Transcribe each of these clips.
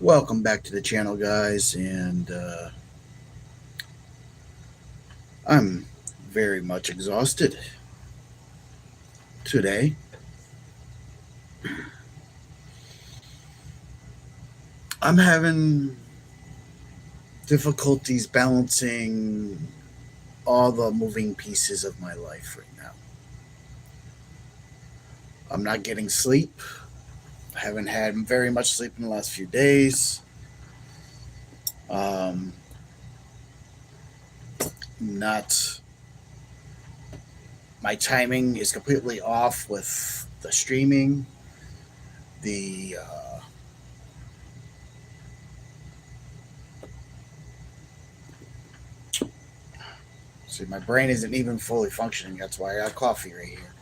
Welcome back to the channel, guys, and I'm very much exhausted today. I'm having difficulties balancing all the moving pieces of my life right now. I'm not getting sleep. I haven't had very much sleep in the last few days. Um, not My timing is completely off with the streaming. The See, my brain isn't even fully functioning. That's why I got coffee right here.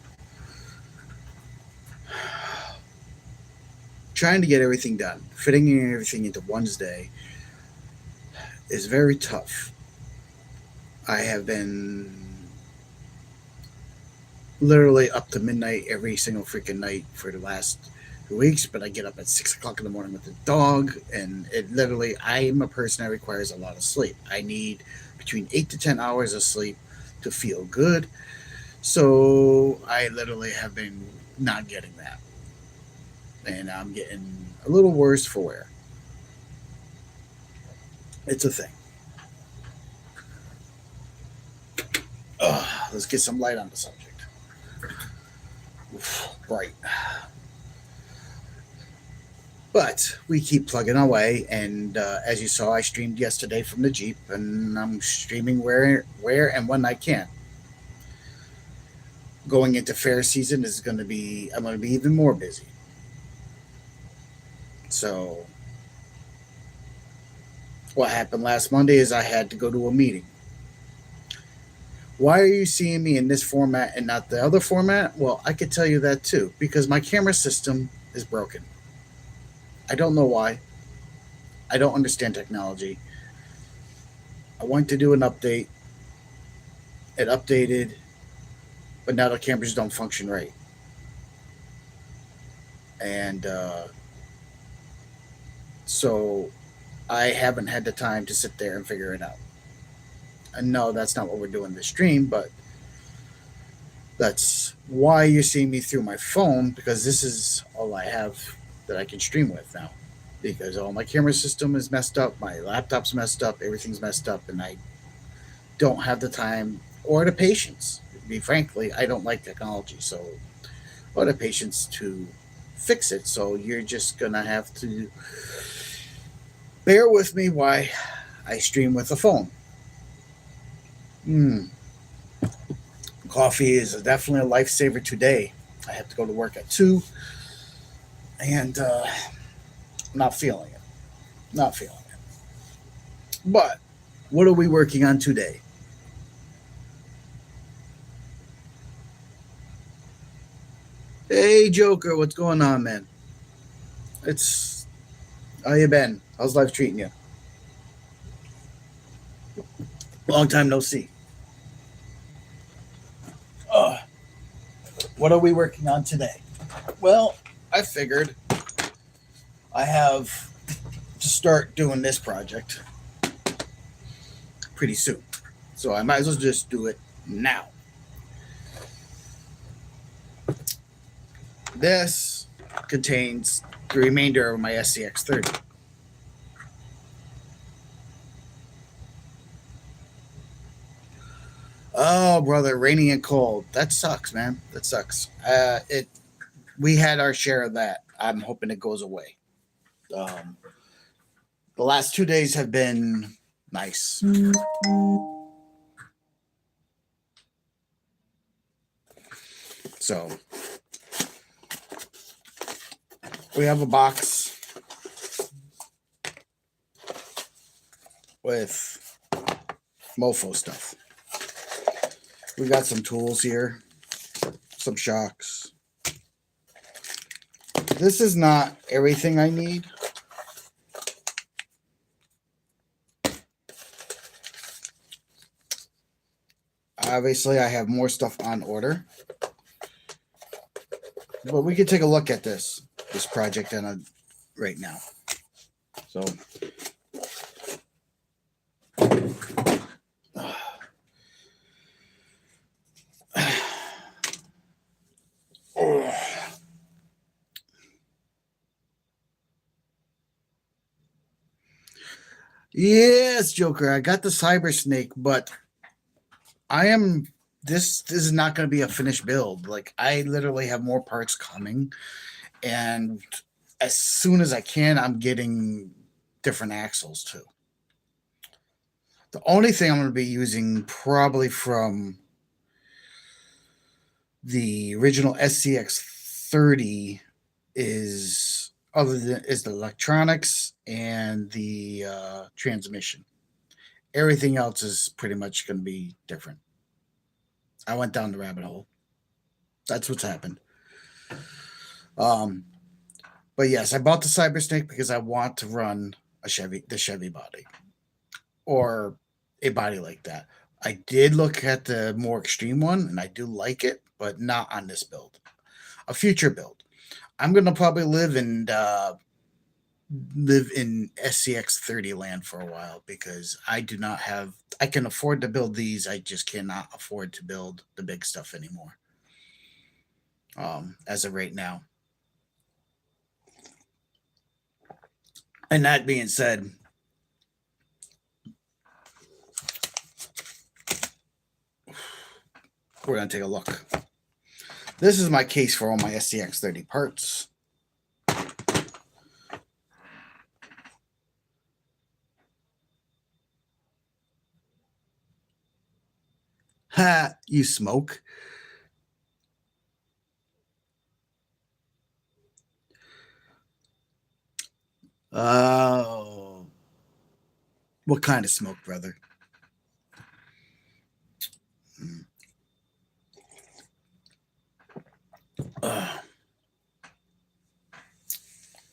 Trying to get everything done, fitting in everything into one day is very tough. I have been literally up to midnight every single freaking night for the last weeks, but I get up at 6 o'clock in the morning with the dog, and I am a person that requires a lot of sleep. I need between 8 to 10 hours of sleep to feel good. So I literally have been not getting that, and I'm getting a little worse for wear. It's a thing. Let's get some light on the subject. Right. But we keep plugging away, and as you saw, I streamed yesterday from the Jeep, and I'm streaming where and when I can. Going into fair season is going to be I'm going to be even more busy. So what happened last Monday is I had to go to a meeting. Why are you seeing me in this format and not the other format? Well, I could tell you that too, because my camera system is broken. I don't know why. I don't understand technology. I went to do an update. It updated, but now the cameras don't function right. And so I haven't had the time to sit there and figure it out. And no, that's not what we're doing this stream, but that's why you're seeing me through my phone, because this is all I have that I can stream with now. Because all my camera system is messed up, my laptop's messed up, everything's messed up, and I don't have the time or the patience. To be frankly, I don't like technology, so or the patience to fix it. So you're just gonna have to bear with me while I stream with the phone. Coffee is definitely a lifesaver today. I have to go to work at 2, and I'm not feeling it. Not feeling it. But what are we working on today? Hey, Joker, what's going on, man? It's How you been? How's life treating you? Long time no see. Uh, what are we working on today? Well, I figured I have to start doing this project pretty soon. So I might as well just do it now. This contains the remainder of my Scx30. Oh, brother, rainy and cold. That sucks, man. That sucks. We had our share of that. I'm hoping it goes away. The last 2 days have been nice. So we have a box with mofo stuff. We got some tools here, some shocks. This is not everything I need. Obviously, I have more stuff on order. But we can take a look at this project right now. So yes, Joker, I got the Cyber Snake, but I am this is not going to be a finished build. Like, I literally have more parts coming, and as soon as I can, I'm getting different axles too. The only thing I'm going to be using probably from the original Scx30 is the electronics and the transmission. Everything else is pretty much going to be different. I went down the rabbit hole. That's what's happened. But yes, I bought the Cyber Snake because I want to run the Chevy body, or a body like that. I did look at the more extreme one, and I do like it, but not on this build. A future build. I'm gonna probably live in Scx30 land for a while, because I do not have. I can afford to build these. I just cannot afford to build the big stuff anymore. As of right now. And that being said, we're going to take a look. This is my case for all my Scx30 parts. Ha, you smoke. Oh. What kind of smoke, brother?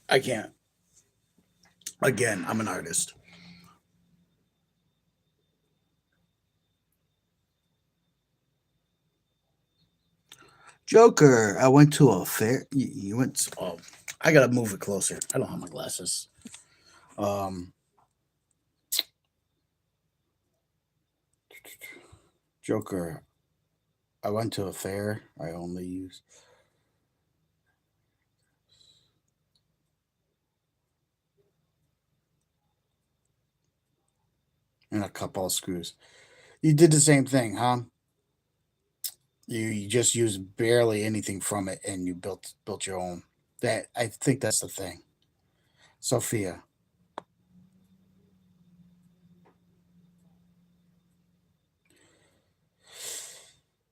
I can't. Again, I'm an artist. Joker, I went to a fair. You went. Oh, I gotta move it closer. I don't have my glasses. Joker, I went to a fair. I only use. And a couple of screws. You did the same thing, huh? You just used barely anything from it, and you built your own. That, I think that's the thing. Sophia.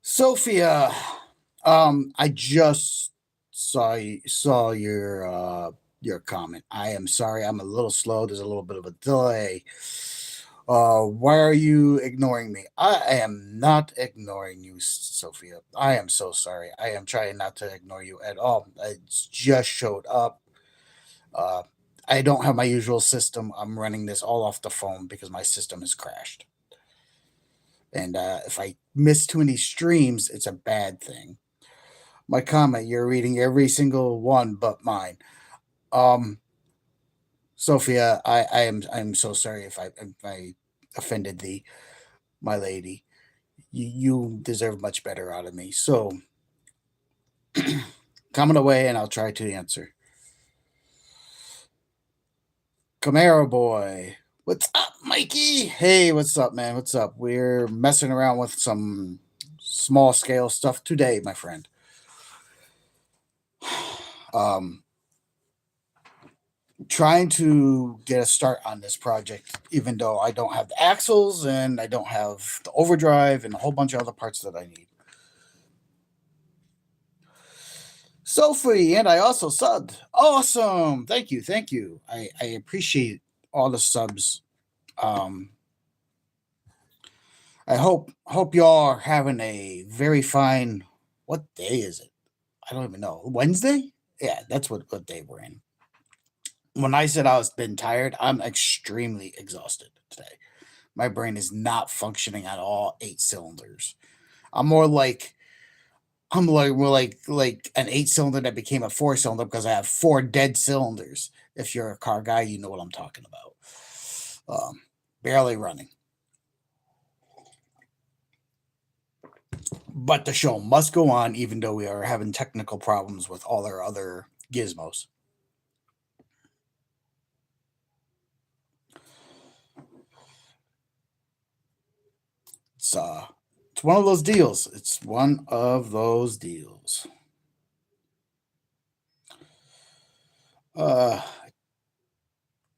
Sophia, I just saw your comment. I am sorry, I'm a little slow. There's a little bit of a delay. Why are you ignoring me? I am not ignoring you, Sophia. I am so sorry. I am trying not to ignore you at all. I just showed up. Uh, I don't have my usual system. I'm running this all off the phone because my system has crashed. And if I miss too many streams, it's a bad thing. My comment, you're reading every single one but mine. Sophia, I'm so sorry if I offended thee, my lady. You deserve much better out of me. So comment away and I'll try to answer. Camaro boy. What's up, Mikey? Hey, what's up, man? What's up? We're messing around with some small scale stuff today, my friend. Trying to get a start on this project, even though I don't have the axles and I don't have the overdrive and a whole bunch of other parts that I need. Sophie, and I also subbed. Awesome. Thank you. Thank you. I appreciate all the subs. I hope y'all are having a very fine. What day is it? I don't even know. Wednesday? Yeah, that's what day we're in. When I said I was been tired, I'm extremely exhausted today. My brain is not functioning at all 8 cylinders. I'm more like I'm like, we're like an 8 cylinder that became a 4 cylinder because I have 4 dead cylinders. If you're a car guy, you know what I'm talking about. Barely running. But the show must go on, even though we are having technical problems with all our other gizmos. It's one of those deals. It's one of those deals. Uh,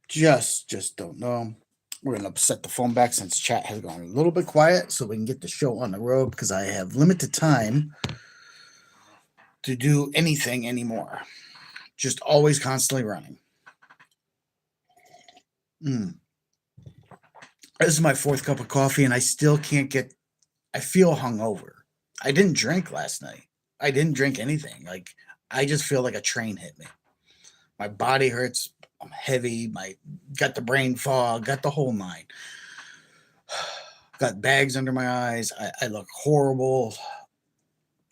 just don't know. We're gonna set the phone back since chat has gone a little bit quiet, so we can get the show on the road because I have limited time to do anything anymore. Just always constantly running. This is my 4th cup of coffee, and I still can't get. I feel hungover. I didn't drink last night. I didn't drink anything. Like I just feel like a train hit me. My body hurts. I'm heavy. Got the brain fog. Got the whole nine. Got bags under my eyes. I look horrible.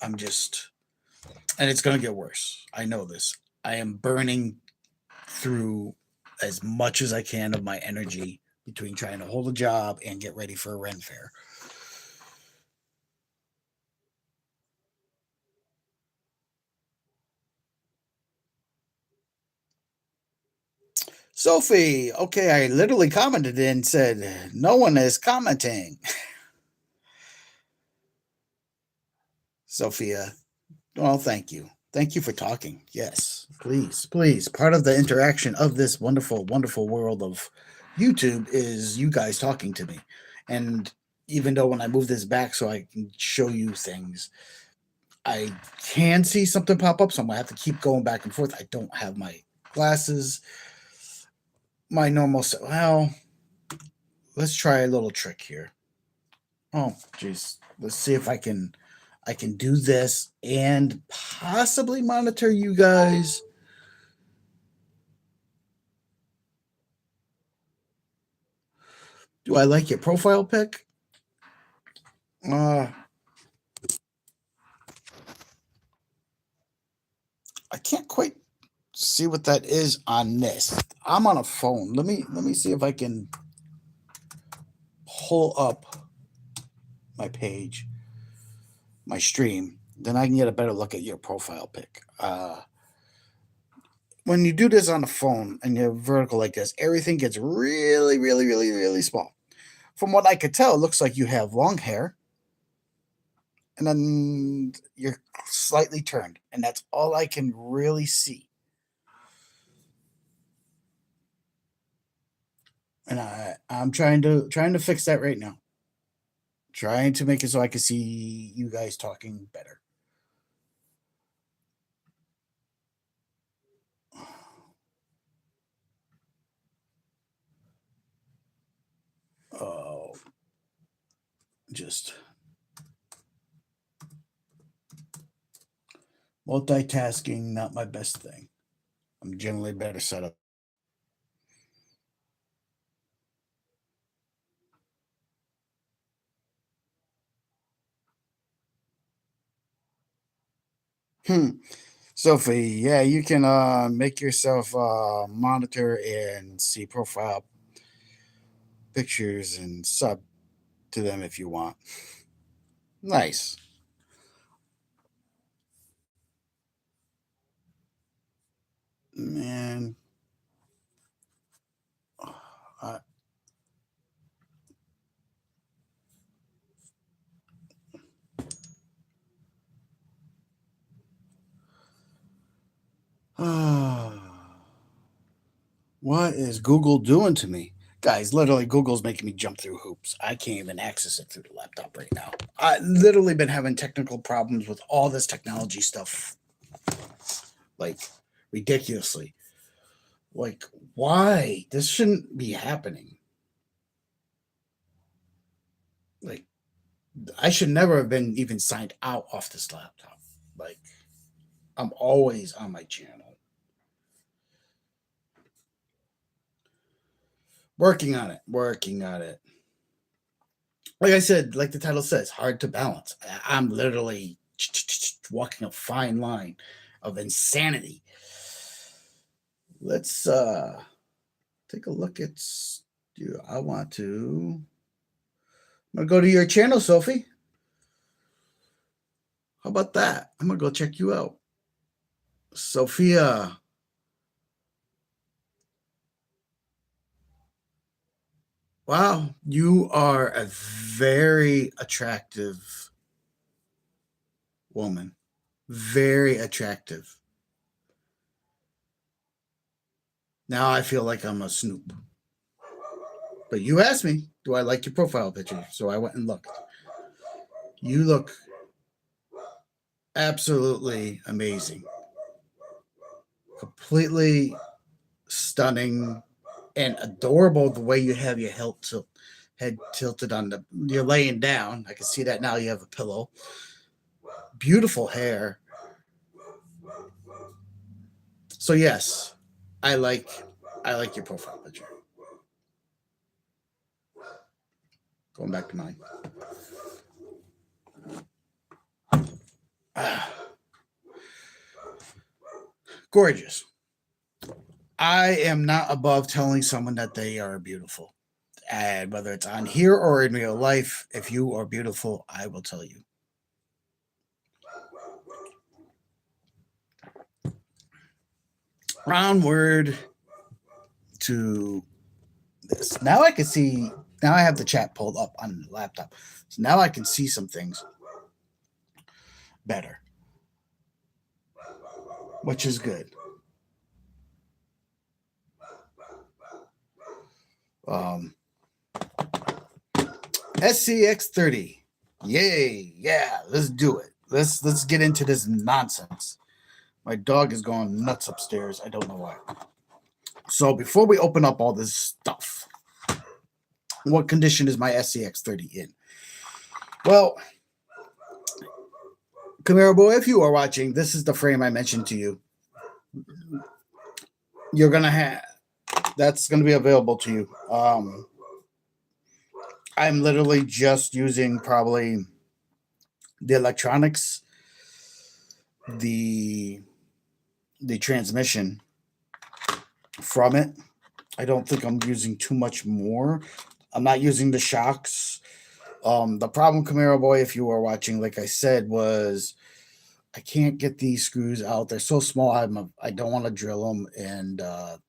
I'm just, and it's gonna get worse. I know this. I am burning through as much as I can of my energy between trying to hold a job and get ready for a Ren fair. Sophie, okay, I literally commented and said, no one is commenting. Sophia, well, thank you. Thank you for talking. Yes, please, please. Part of the interaction of this wonderful, wonderful world of YouTube is you guys talking to me. And even though when I move this back so I can show you things, I can see something pop up, so I'm gonna have to keep going back and forth. I don't have my glasses. My normal. Well, let's try a little trick here. Oh, jeez. Let's see if I can do this and possibly monitor you guys. Do I like your profile pic? I can't quite see what that is on this. I'm on a phone. Let me see if I can pull up my page, my stream. Then I can get a better look at your profile pic. When you do this on the phone and you're vertical like this, everything gets really, really, really, really small. From what I could tell, it looks like you have long hair, and then you're slightly turned, and that's all I can really see. And I'm trying to fix that right now. Trying to make it so I can see you guys talking better. Oh, just multitasking, not my best thing. I'm generally better set up. Sophie, yeah, you can make yourself monitor and see profile pictures and sub to them if you want. Nice. Man. I, what is Google doing to me? Guys, literally, Google's making me jump through hoops. I can't even access it through the laptop right now. I literally been having technical problems with all this technology stuff, like ridiculously. Like, why? This shouldn't be happening. Like, I should never have been even signed out off this laptop. Like, I'm always on my channel. Working on it. Working on it. Like I said, like the title says, hard to balance. I'm literally walking a fine line of insanity. Let's take a look at you. I'm gonna go to your channel, Sophie. How about that? I'm gonna go check you out. Sophia. Wow, you are a very attractive woman. Very attractive. Now I feel like I'm a snoop. But you asked me, do I like your profile picture? So I went and looked. You look absolutely amazing. Completely stunning and adorable the way you have your head tilted on you're laying down. I can see that now. You have a pillow. Beautiful hair. So yes, I like your profile picture. Going back to mine. Gorgeous. I am not above telling someone that they are beautiful. And whether it's on here or in real life, if you are beautiful, I will tell you. Onward to this. Now I can see, now I have the chat pulled up on the laptop. So now I can see some things better, which is good. Scx30. Yay. Yeah, let's do it. Let's get into this nonsense. My dog is going nuts upstairs. I don't know why. So before we open up all this stuff, what condition is my Scx30 in? Well, Camaro Boy, if you are watching, this is the frame I mentioned to you. You're going to have, that's going to be available to you. I'm literally just using probably the electronics, the transmission from it. I don't think I'm using too much more. I'm not using the shocks. The problem, Camaro Boy, if you are watching, like I said, was I can't get these screws out. They're so small. I don't want to drill them, and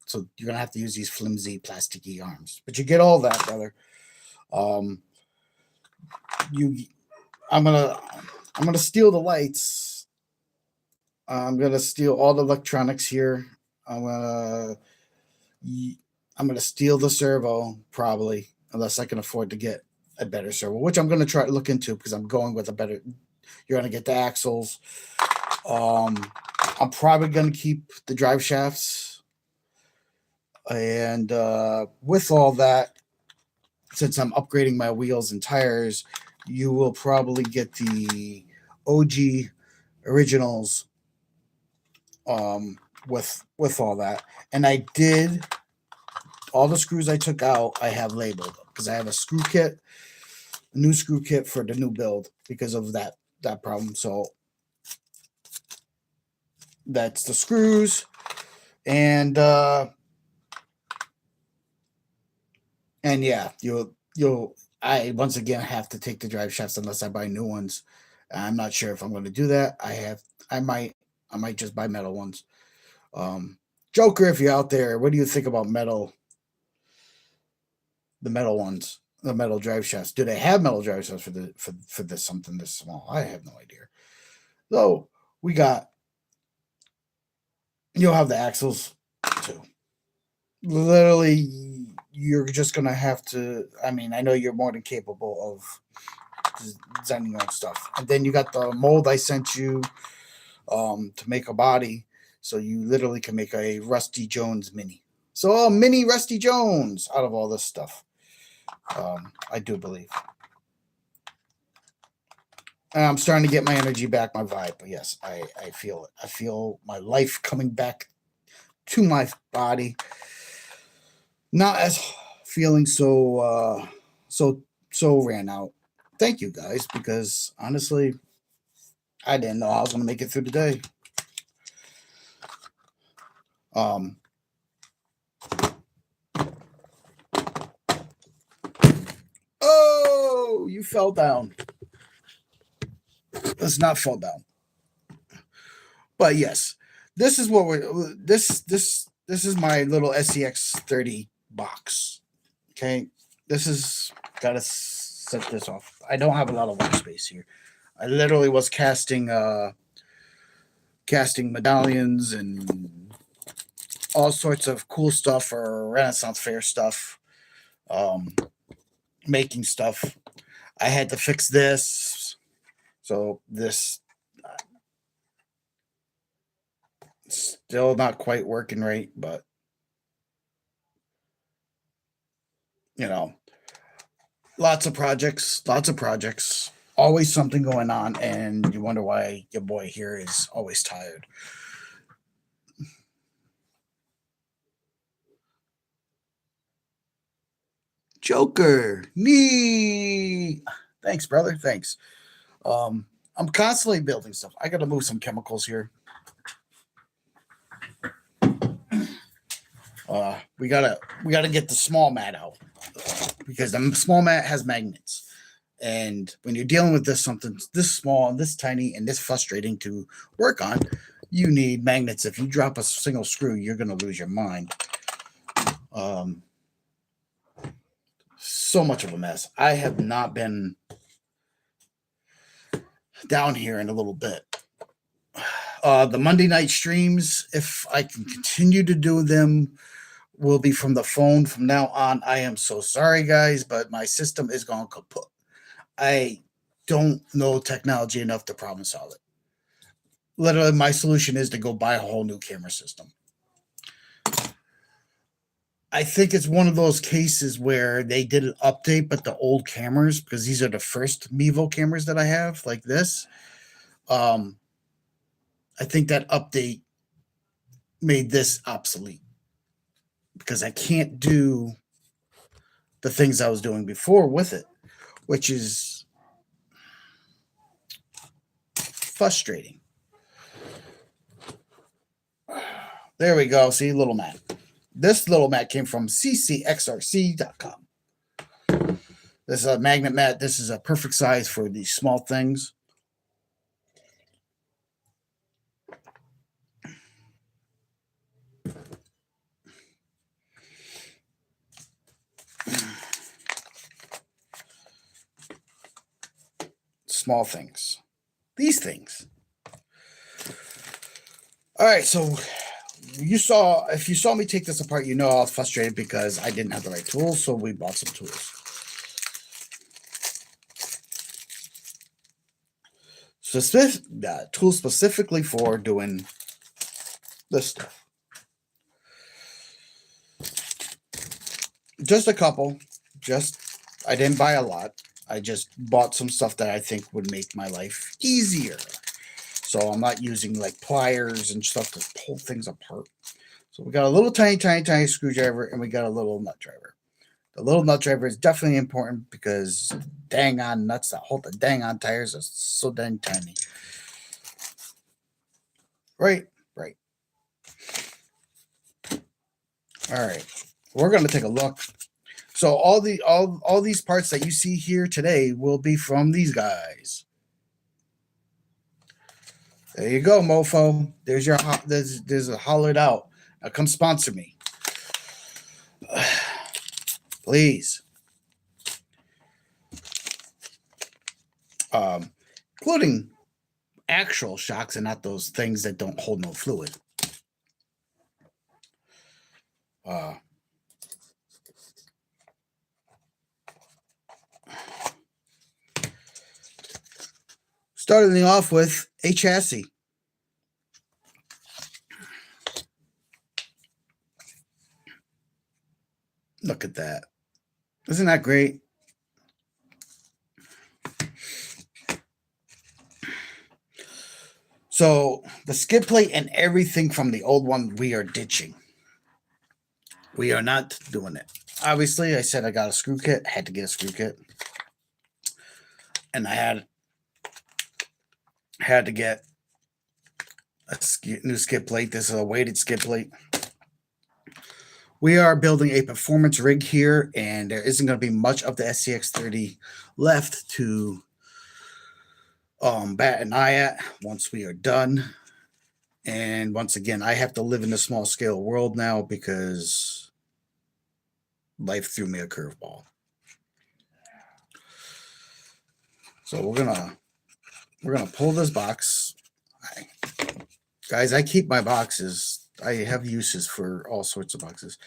so you're gonna have to use these flimsy, plasticky arms. But you get all that, brother. I'm gonna steal the lights. I'm gonna steal all the electronics here. I'm gonna steal the servo probably, unless I can afford to get a better servo, which I'm gonna try to look into because I'm going with a better. You're gonna get the axles. I'm probably gonna keep the drive shafts, and with all that, since I'm upgrading my wheels and tires, you will probably get the OG originals with all that. And I did all the screws I took out, I have labeled because I have a screw kit, a new screw kit for the new build because of that problem. So that's the screws, and yeah, I once again have to take the drive shafts unless I buy new ones. I'm not sure if I'm going to do that. I might just buy metal ones. Joker, if you're out there, what do you think about metal? The metal ones, the metal drive shafts. Do they have metal drive shafts for this something this small? I have no idea. So you'll have the axles too. Literally, you're just gonna have to. I mean, I know you're more than capable of designing your own stuff. And then you got the mold I sent you to make a body, so you literally can make a Rusty Jones mini. So a mini Rusty Jones out of all this stuff. I do believe. And I'm starting to get my energy back, my vibe. But yes, I feel it. I feel my life coming back to my body. Not as feeling so ran out. Thank you guys, because honestly, I didn't know I was going to make it through the day. Oh, you fell down. Let's not fall down. But yes, this is what we're this is my little Scx30 box. Okay, this is gotta set this off. I don't have a lot of workspace here. I literally was casting medallions and all sorts of cool stuff for Renaissance Fair stuff, making stuff. I had to fix this, so this still not quite working right, but you know, lots of projects, always something going on, and you wonder why your boy here is always tired. Joker, me. Thanks, brother. Thanks. I'm constantly building stuff. I got to move some chemicals here. We gotta get the small mat out because the small mat has magnets, and when you're dealing with something this small and this tiny and this frustrating to work on, you need magnets. If you drop a single screw, you're gonna lose your mind. So much of a mess. I have not been down here in a little bit. The Monday night streams, if I can continue to do them, will be from the phone from now on. I am so sorry, guys, but my system is gone kaput. I don't know technology enough to problem solve it. Literally, my solution is to go buy a whole new camera system. I think it's one of those cases where they did an update, but the old cameras, because these are the first Mevo cameras that I have, like this. I think that update made this obsolete because I can't do the things I was doing before with it, which is frustrating. There we go. See, little mat. This little mat came from Scx30.com. This is a magnet mat. This is a perfect size for these small things. Small things. These things. All right, so if you saw me take this apart, you know I was frustrated because I didn't have the right tools, so we bought some tools. Tools specifically for doing this stuff. Just a couple. I didn't buy a lot. I just bought some stuff that I think would make my life easier. So I'm not using like pliers and stuff to pull things apart. So we got a little tiny screwdriver, and we got a little nut driver. The little nut driver is definitely important because dang on nuts that hold the dang on tires are so dang tiny. Right. All right. We're going to take a look. So all these parts that you see here today will be from these guys. There you go, mofo. There's your there's a hollowed out. Now come sponsor me. Please. Including actual shocks and not those things that don't hold no fluid. Starting off with a chassis. Look at that. Isn't that great? So the skid plate and everything from the old one, we are ditching. We are not doing it. Obviously, I said I got a screw kit. Had to get a screw kit. And I had Had to get a new skid plate. This is a weighted skid plate. We are building a performance rig here, and there isn't going to be much of the Scx30 left to bat an eye at once we are done. And once again, I have to live in a small scale world now because life threw me a curveball. So we're gonna pull this box. Guys, I keep my boxes. I have uses for all sorts of boxes.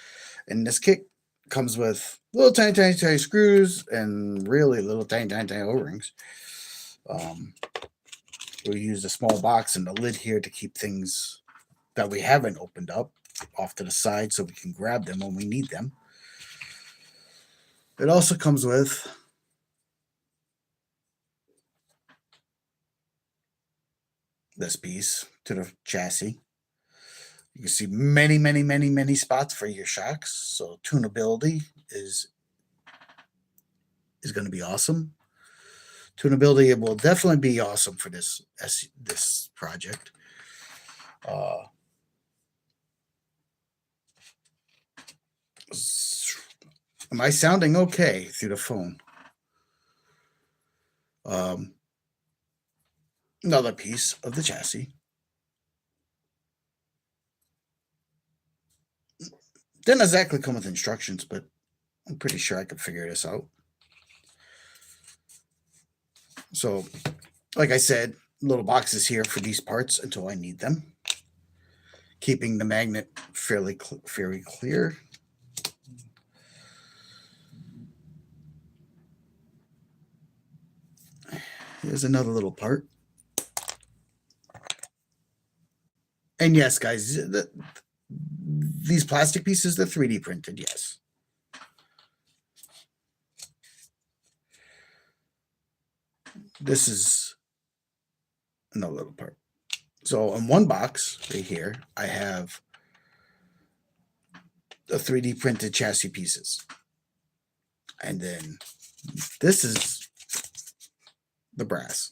And this kit comes with little tiny screws and really little tiny O-rings. We use a small box and the lid here to keep things that we haven't opened up off to the side so we can grab them when we need them. It also comes with this piece to the chassis. You can see many spots for your shocks. So tunability is going to be awesome. Tunability will definitely be awesome for this project. Am I sounding okay through the phone? Another piece of the chassis. Didn't exactly come with instructions, but I'm pretty sure I could figure this out. So, like I said, little boxes here for these parts until I need them. Keeping the magnet fairly clear. Here's another little part. And yes, guys, these plastic pieces, they're 3D printed, yes. This is another little part. So in one box right here, I have the 3D printed chassis pieces. And then this is the brass.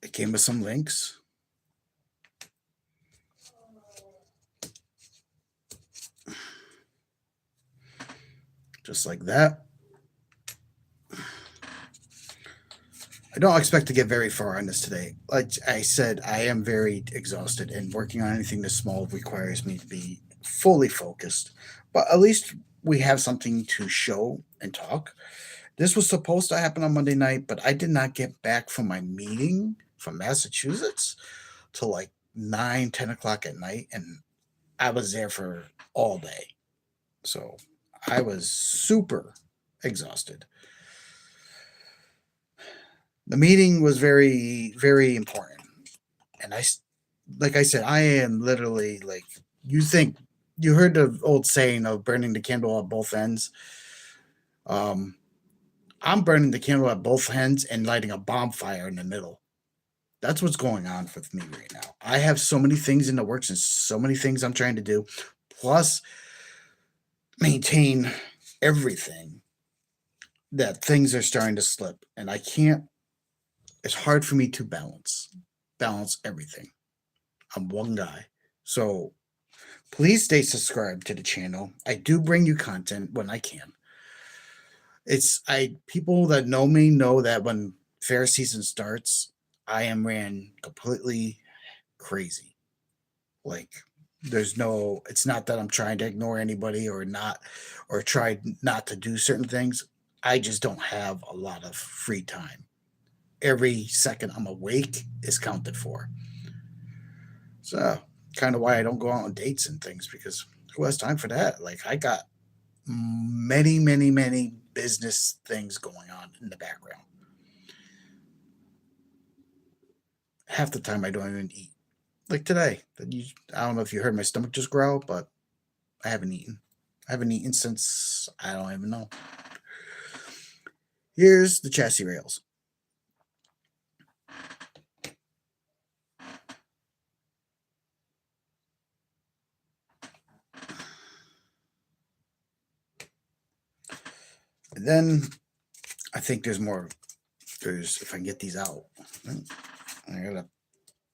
It came with some links. Just like that. I don't expect to get very far on this today. Like I said, I am very exhausted, and working on anything this small requires me to be fully focused. But at least we have something to show and talk. This was supposed to happen on Monday night, but I did not get back from my meeting from Massachusetts till like 9, 10 o'clock at night, and I was there for all day. So I was super exhausted. The meeting was very important, and like I said, I am literally like, you think you heard the old saying of burning the candle at both ends. I'm burning the candle at both ends and lighting a bonfire in the middle. That's what's going on with me right now. I have so many things in the works and so many things I'm trying to do, plus maintain everything, that things are starting to slip, and I can't. It's hard for me to balance everything. I'm one guy. So please stay subscribed to the channel. I do bring you content when I can. People that know me know that when fair season starts, I am ran completely crazy. Like it's not that I'm trying to ignore anybody or try not to do certain things. I just don't have a lot of free time. Every second I'm awake is counted for. So kind of why I don't go out on dates and things, because who has time for that? Like, I got many business things going on in the background. Half the time I don't even eat. Like today, I don't know if you heard my stomach just growl, but I haven't eaten. I haven't eaten since I don't even know. Here's the chassis rails. And then I think there's more. If I can get these out, I gotta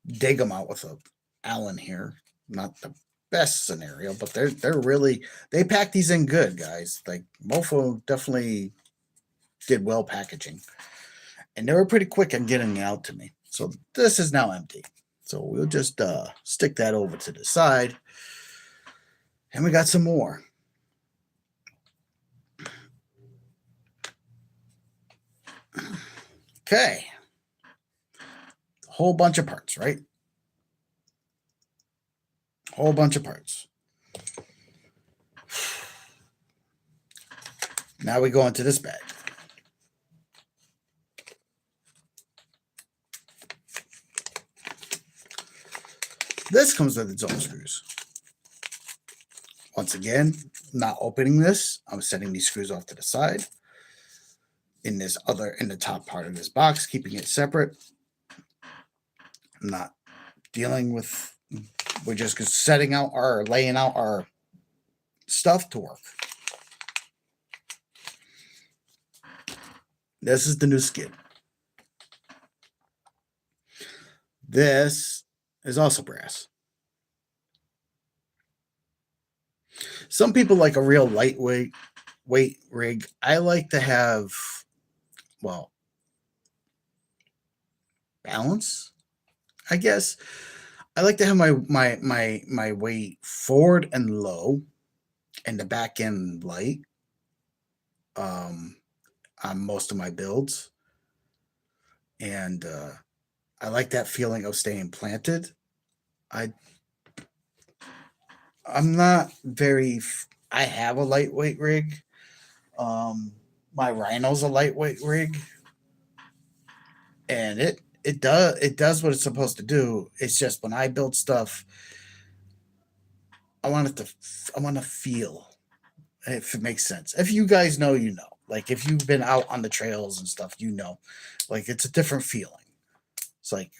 dig them out with a Allen here. Not the best scenario, but they're really, they pack these in good, guys. Like Mofo definitely did well packaging, and they were pretty quick in getting it out to me. So this is now empty. So we'll just stick that over to the side, and we got some more. Okay, a whole bunch of parts, right? Whole bunch of parts. Now we go into this bag. This comes with its own screws. Once again, not opening this. I'm setting these screws off to the side. In the top part of this box, keeping it separate. I'm not dealing with, we're just laying out our stuff to work. This is the new skid. This is also brass. Some people like a real lightweight rig. I like to have, well, balance, I guess. I like to have my weight forward and low, and the back end light. On most of my builds, and I like that feeling of staying planted. I'm not very. I have a lightweight rig. My Rhino's a lightweight rig, and it does what it's supposed to do. It's just when I build stuff, I want to feel, if it makes sense. If you guys know, you know. Like if you've been out on the trails and stuff, you know. Like it's a different feeling. It's like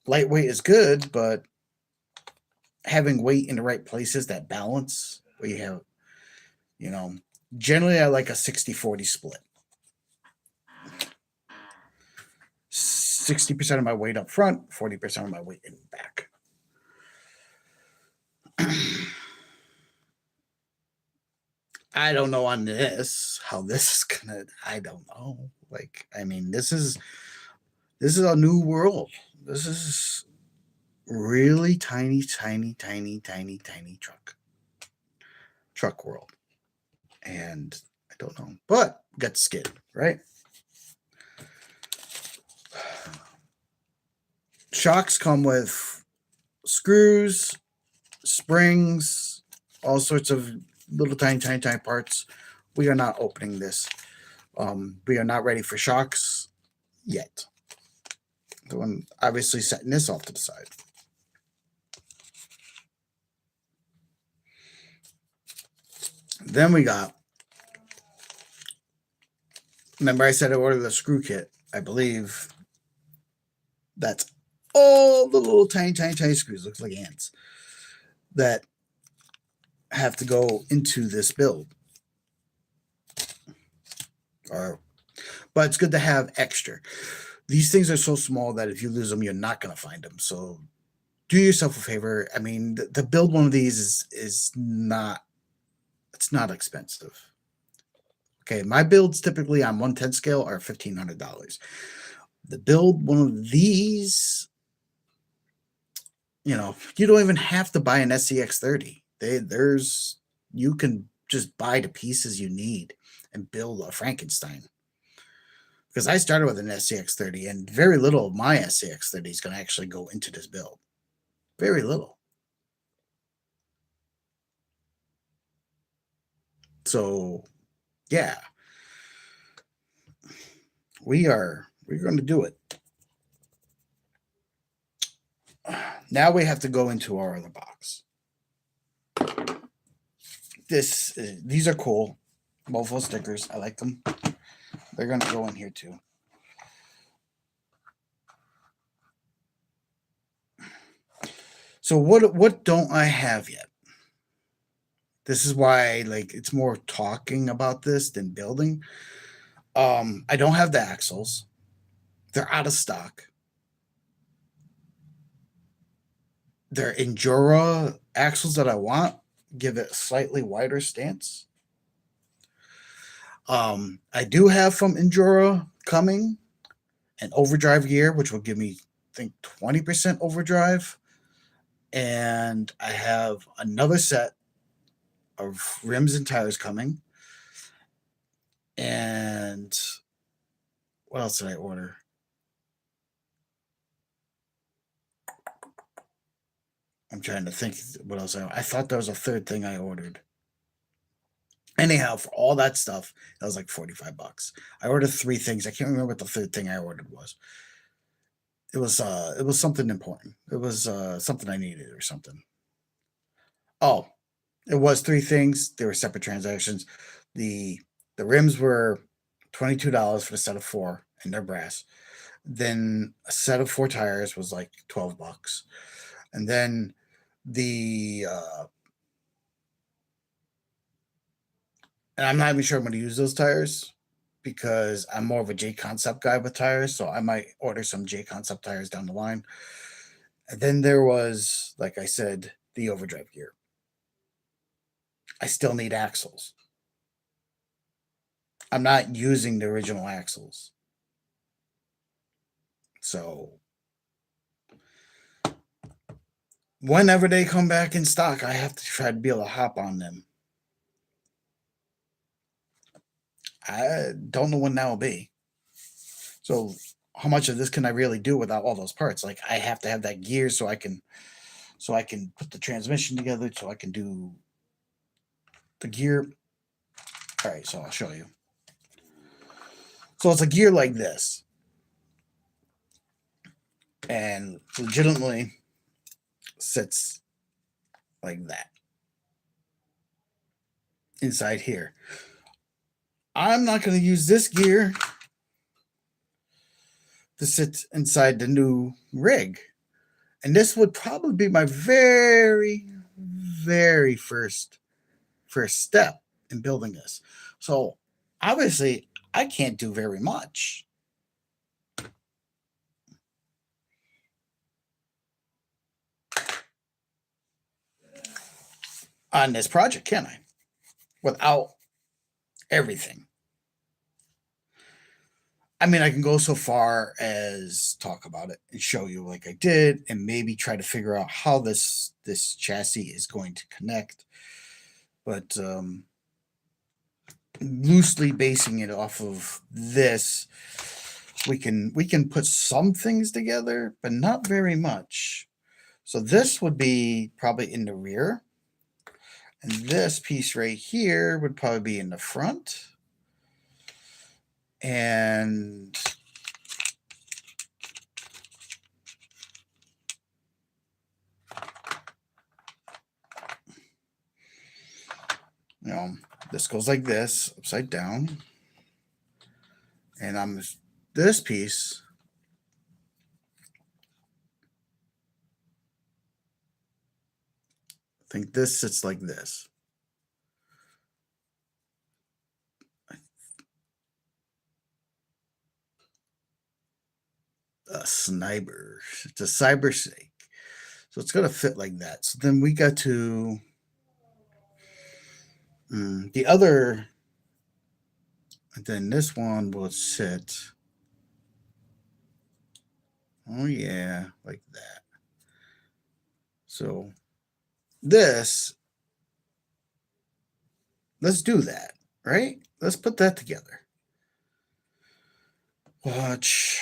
lightweight is good, but having weight in the right places, that balance where you have, generally I like a 60-40 split. 60% of my weight up front, 40% of my weight in the back. I don't know on this how this is gonna. I don't know. Like, I mean, this is a new world. This is really tiny truck world, and I don't know, but we got the skid, right? Shocks come with screws, springs, all sorts of little tiny parts. We are not opening this. We are not ready for shocks yet. So I'm obviously setting this off to the side. Then we got, remember I said I ordered the screw kit. I believe that's all the little tiny screws, looks like ants, that have to go into this build. But it's good to have extra. These things are so small that if you lose them, you're not going to find them. So do yourself a favor. I mean, to build one of these is not, it's not expensive. Okay, my builds typically on 1/10 scale are $1,500. To build one of these, you don't even have to buy an Scx30. You can just buy the pieces you need and build a Frankenstein. Because I started with an Scx30, and very little of my Scx30 is going to actually go into this build. Very little. So, yeah. We're going to do it. Now we have to go into our other box. These are cool. Mofo stickers. I like them. They're going to go in here too. So what don't I have yet? This is why like it's more talking about this than building. I don't have the axles. They're out of stock. They're Endura axles that I want. Give it a slightly wider stance. I do have from Endura coming an overdrive gear, which will give me, I think, 20% overdrive. And I have another set of rims and tires coming. And what else did I order? I'm trying to think what else I thought there was a third thing I ordered. Anyhow, for all that stuff, that was like $45. I ordered 3 things. I can't remember what the third thing I ordered was. It was something important. It was something I needed or something. Oh, it was 3 things. They were separate transactions. The rims were $22 for the set of 4, and they're brass. Then a set of 4 tires was like $12, and then the and I'm not even sure I'm going to use those tires because I'm more of a J Concept guy with tires, so I might order some J Concept tires down the line. And then there was, like I said, the overdrive gear. I still need axles. I'm not using the original axles. So whenever they come back in stock, I have to try to be able to hop on them. I don't know when that will be. So how much of this can I really do without all those parts? Like I have to have that gear so I can put the transmission together, so I can do the gear. All right, so I'll show you. So it's a gear like this. And legitimately sits like that inside here. I'm not going to use this gear to sit inside the new rig. And this would probably be my very, very first step in building this. So obviously, I can't do very much. On this project, can I? Without everything. I mean, I can go so far as talk about it and show you like I did, and maybe try to figure out how this chassis is going to connect. But loosely basing it off of this, we can put some things together, but not very much. So this would be probably in the rear, and this piece right here would probably be in the front. And this goes like this, upside down. And this piece, I think this sits like this. A sniper. It's a cyber sake. So it's going to fit like that. So then we got to the other, and then this one will sit. Oh yeah, like that. So this, let's do that, right? Let's put that together. Which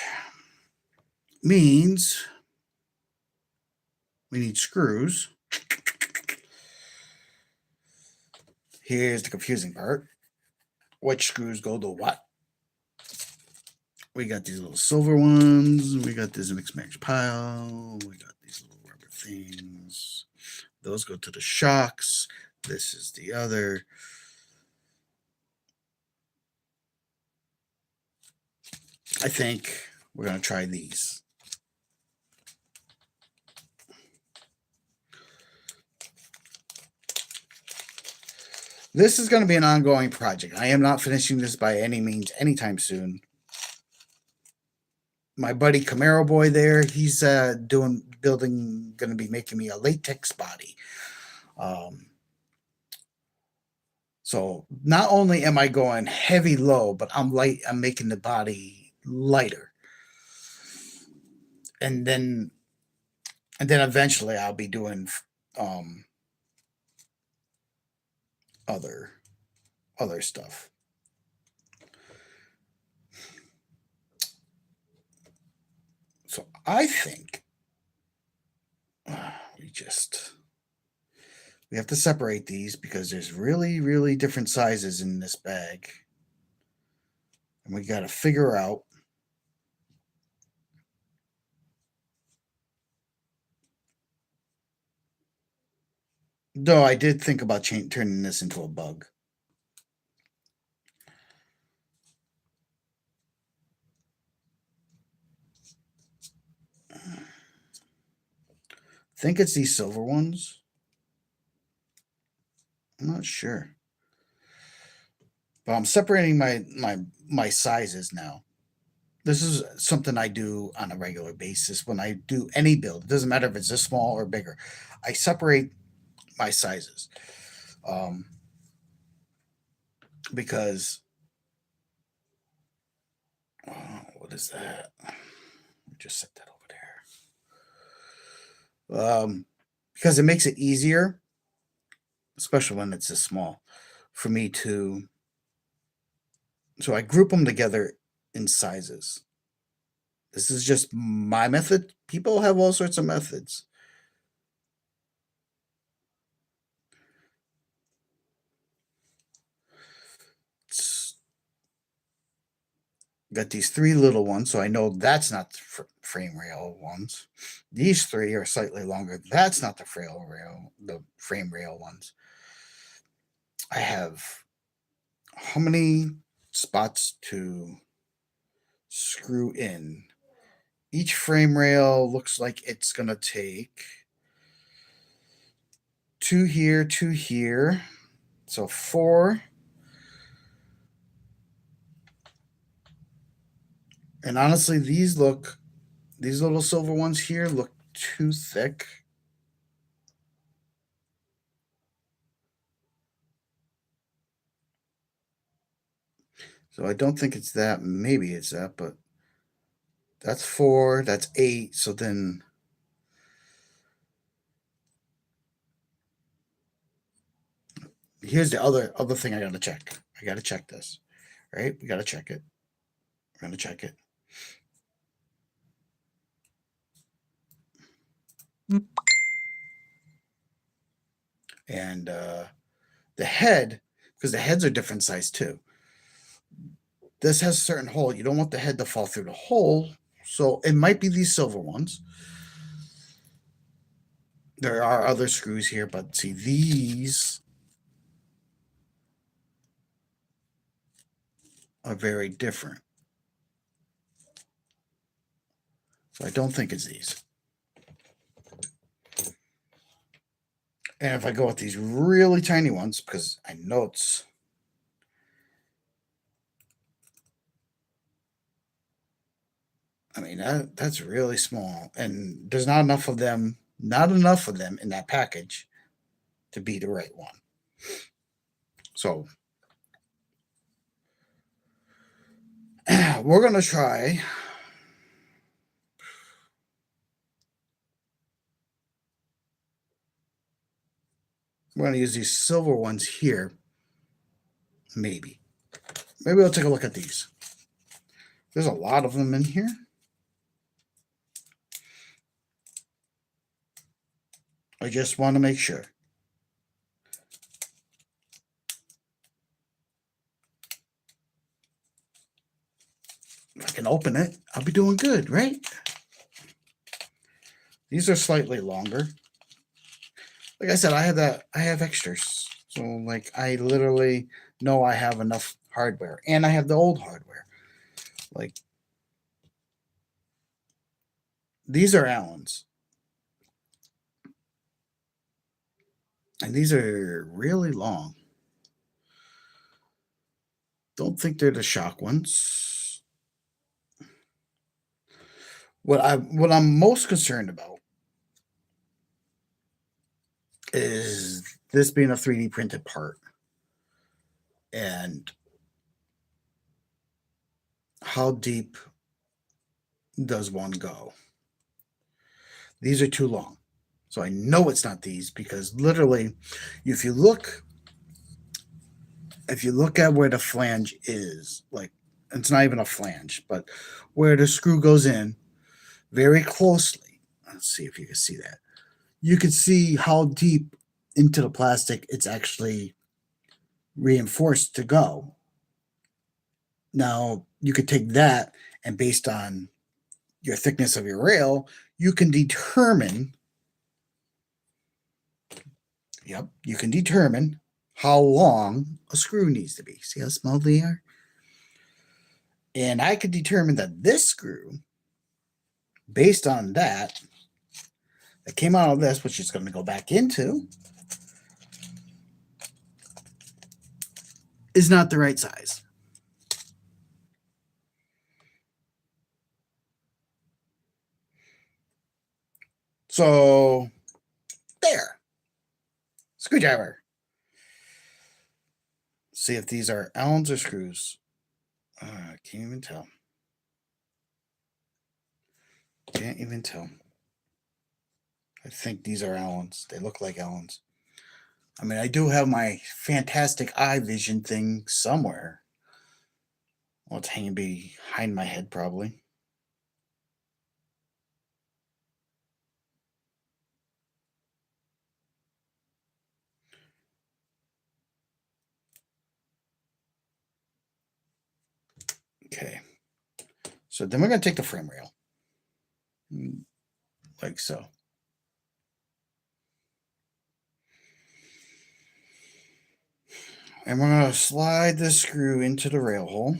means we need screws. Here's the confusing part. Which screws go to what? We got these little silver ones. We got this mix match pile. We got these little rubber things. Those go to the shocks. This is the other. I think we're going to try these. This is going to be an ongoing project. I am not finishing this by any means anytime soon. My buddy Camaro Boy there, he's going to be making me a latex body. So not only am I going heavy low, but I'm making the body lighter. And then eventually I'll be doing other stuff. So I think we have to separate these because there's really, really different sizes in this bag. And we got to figure out though I did think about turning this into a bug. I think it's these silver ones. I'm not sure. But I'm separating my sizes now. This is something I do on a regular basis when I do any build. It doesn't matter if it's this small or bigger. I separate my sizes because what is that? Just set that over there. Because it makes it easier, especially when it's this small, for me to. So I group them together in sizes. This is just my method. People have all sorts of methods. Got these three little ones, so I know that's not the frame rail ones. These three are slightly longer. That's not the frame rail ones. I have how many spots to screw in? Each frame rail looks like it's going to take 2 here, 2 here. So 4. And honestly, these little silver ones here look too thick. So I don't think it's that. Maybe it's that, but that's 4. That's 8. So then here's the other thing I got to check. I got to check this. Right? We got to check it. We're going to check it. And the head, because the heads are different size too. This has a certain hole. You don't want the head to fall through the hole. So it might be these silver ones. There are other screws here, but see, these are very different. So I don't think it's these. And if I go with these really tiny ones, because I know it's. I mean, that's really small. And there's not enough of them in that package to be the right one. So we're going to try. We're going to use these silver ones here. Maybe I'll take a look at these. There's a lot of them in here. I just want to make sure. If I can open it, I'll be doing good, right? These are slightly longer. Like I said, I have extras. So like I literally know I have enough hardware. And I have the old hardware. Like these are Allen's. And these are really long. Don't think they're the shock ones. What I'm most concerned about is this being a 3D printed part, and how deep does one go? These are too long. So I know it's not these, because literally, if you look at where the flange is, like, it's not even a flange, but where the screw goes in very closely. Let's see if you can see that. You can see how deep into the plastic it's actually reinforced to go. Now, you could take that, and based on your thickness of your rail, you can determine how long a screw needs to be. See how small they are? And I could determine that this screw, based on that came out of this, which is going to go back into, is not the right size. So, there. Screwdriver. See if these are Allens or screws. Can't even tell. Can't even tell. I think these are Allens. They look like Allens. I mean, I do have my fantastic eye vision thing somewhere. Well, it's hanging behind my head, probably. Okay. So then we're going to take the frame rail. Like so. And we're going to slide the screw into the rail hole.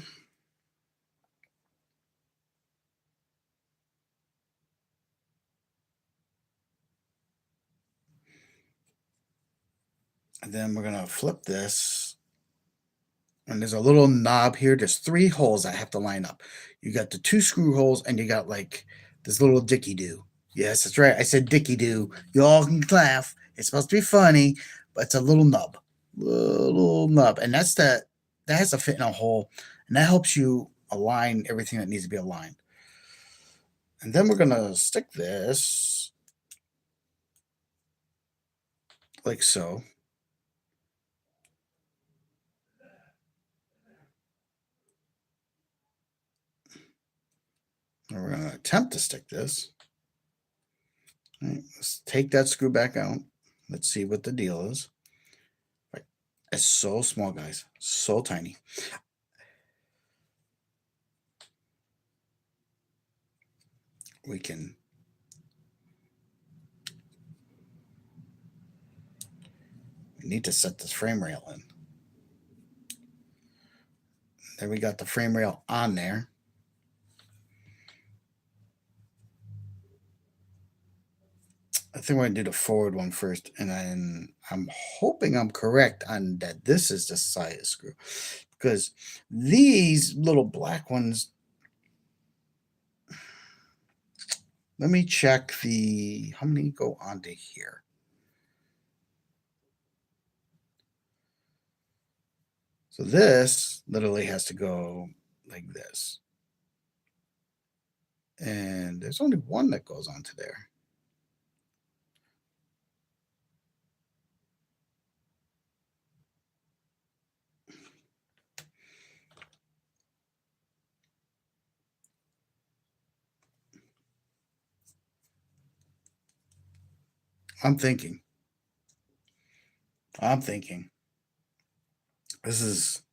And then we're going to flip this. And there's a little knob here. There's 3 holes I have to line up. You got the 2 screw holes, and you got like this little dicky-do. Yes, that's right. I said dicky-do. You all can laugh. It's supposed to be funny, but it's a little nub. Little nub. And that has to fit in a hole. And that helps you align everything that needs to be aligned. And then we're going to stick this like so. And we're going to attempt to stick this. All right, let's take that screw back out. Let's see what the deal is. Right. It's so small, guys. So tiny. We need to set this frame rail in. There we got the frame rail on there. I think we're going to do the forward one first, and then I'm hoping I'm correct on that this is the side screw, because these little black ones, let me check how many go onto here. So this literally has to go like this. And there's only one that goes onto there. I'm thinking. This is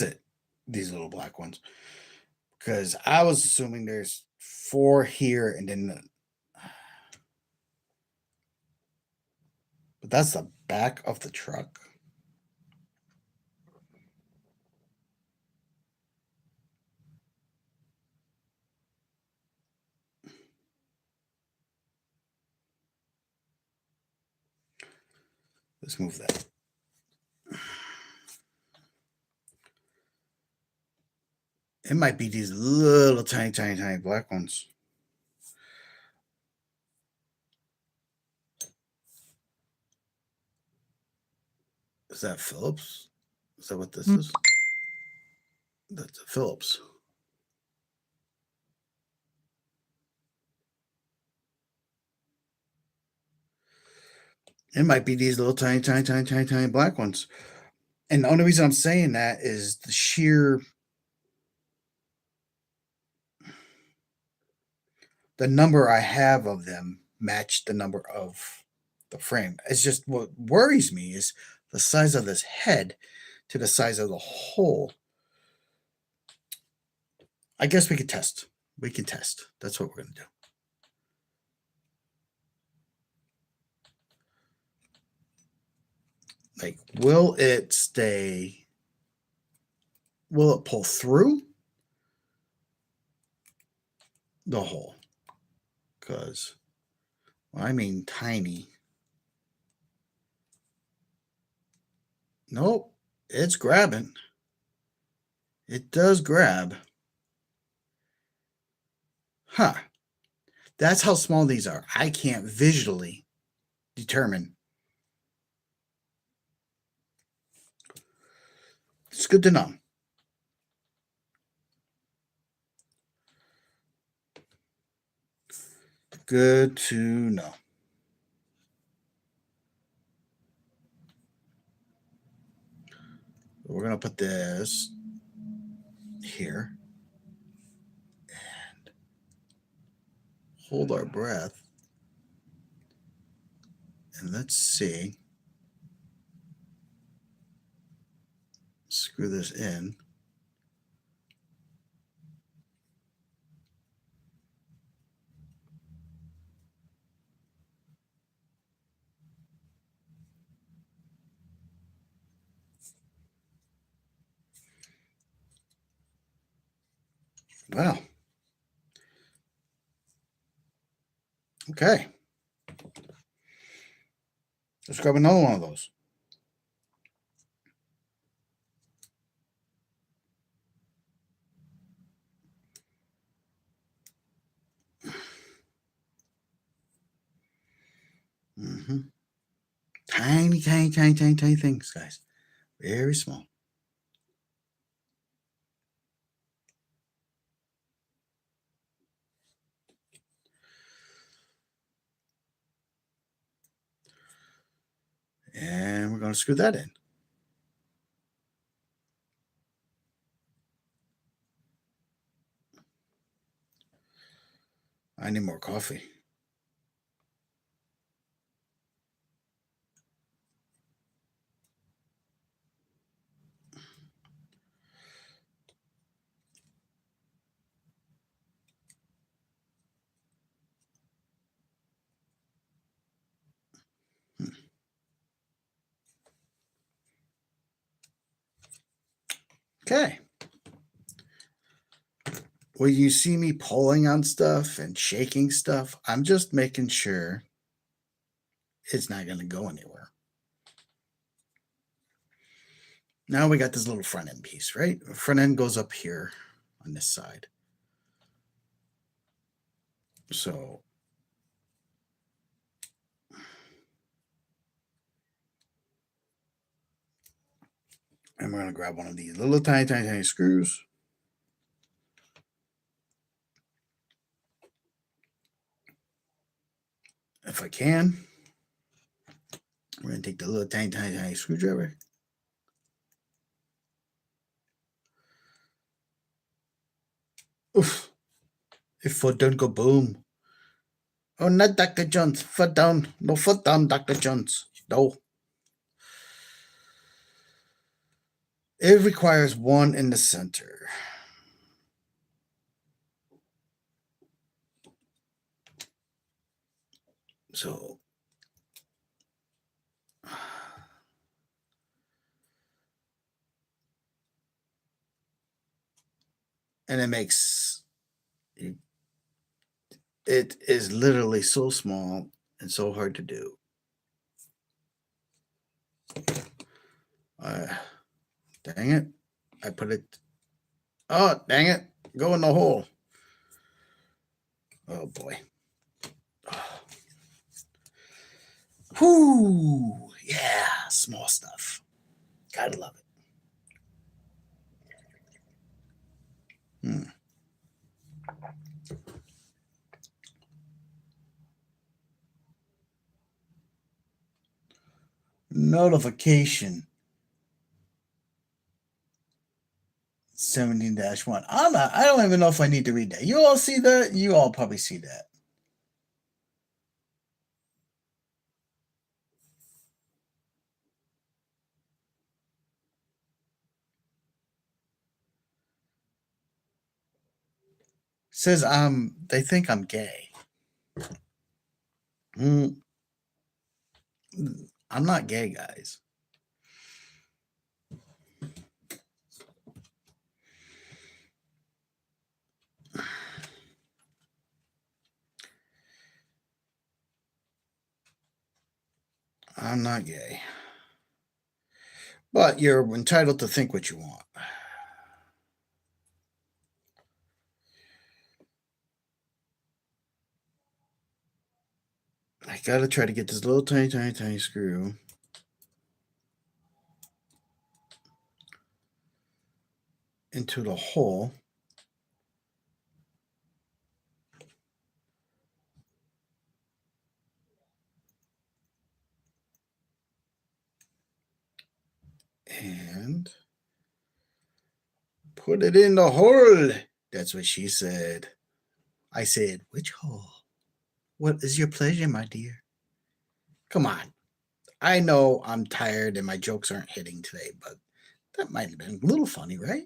it these little black ones? Because I was assuming there's 4 here, and then, but that's the back of the truck. Let's move that. It might be these little tiny, tiny, tiny black ones. Is that Phillips? Is that what this is? That's a Phillips. It might be these little tiny, tiny, tiny, tiny, tiny black ones. And the only reason I'm saying that is the sheer the number I have of them match the number of the frame. It's just what worries me is the size of this head to the size of the hole. I guess we could test. We can test. That's what we're going to do. Like, will it stay? Will it pull through the hole? Because, well, I mean tiny. Nope, it's grabbing. It does grab. Huh. That's how small these are. I can't visually determine. It's good to know. Good to know. We're going to put this here and hold our breath. And let's see. Screw this in. Wow. Okay. Let's grab another one of those. Mm-hmm. Tiny, tiny, tiny, tiny, tiny things, guys. Very small. And we're going to screw that in. I need more coffee. Okay. When you see me pulling on stuff and shaking stuff, I'm just making sure it's not going to go anywhere. Now we got this little front end piece, right? The front end goes up here on this side. So and we're going to grab one of these little tiny, tiny, tiny screws. If I can, we're going to take the little tiny, tiny, tiny screwdriver. Oof. If foot don't go boom. Oh, not Dr. Jones. Foot down. No, foot down, Dr. Jones. No. It requires one in the center. So and it makes it is literally so small and so hard to do. Dang it. I put it Oh, dang it. Go in the hole. Oh, boy. Whoo. Yeah, small stuff. Gotta love it. Hmm. Notification 17-1. I don't even know if I need to read that. You all see that? You all probably see that. Says they think I'm gay. Mm, I'm not gay, guys. I'm not gay. But you're entitled to think what you want. I gotta try to get this little tiny screw into the hole. And put it in the hole. That's what she said. I said, which hole? What is your pleasure, my dear? Come on. I know I'm tired and my jokes aren't hitting today, but that might have been a little funny, right?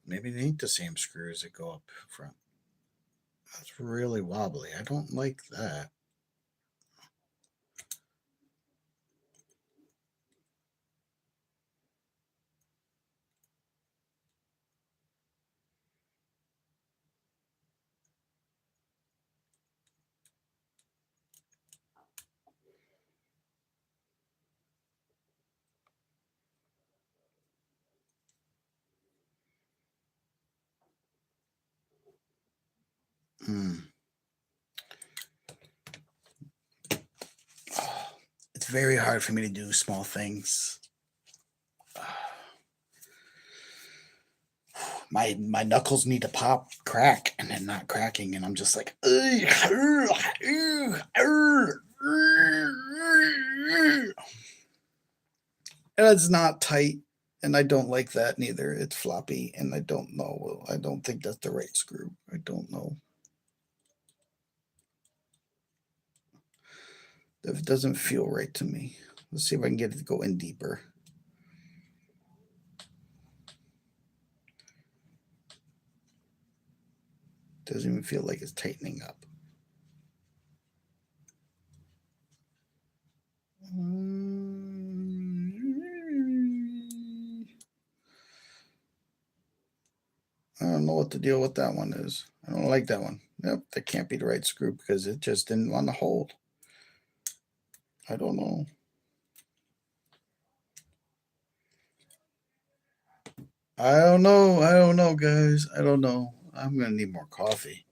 Maybe they ain't the same screws that go up front. That's really wobbly. I don't like that. It's very hard for me to do small things. My knuckles need to pop, crack, and then not cracking, and I'm just like, and it's not tight, and I don't like that neither. It's floppy, and I don't know. I don't think that's the right screw. I don't know. It doesn't feel right to me. Let's see if I can get it to go in deeper. Doesn't even feel like it's tightening up. I don't know what the deal with that one is. I don't like that one. Yep, that can't be the right screw because it just didn't want to hold. I don't know. I don't know. I don't know, guys. I don't know. I'm gonna need more coffee.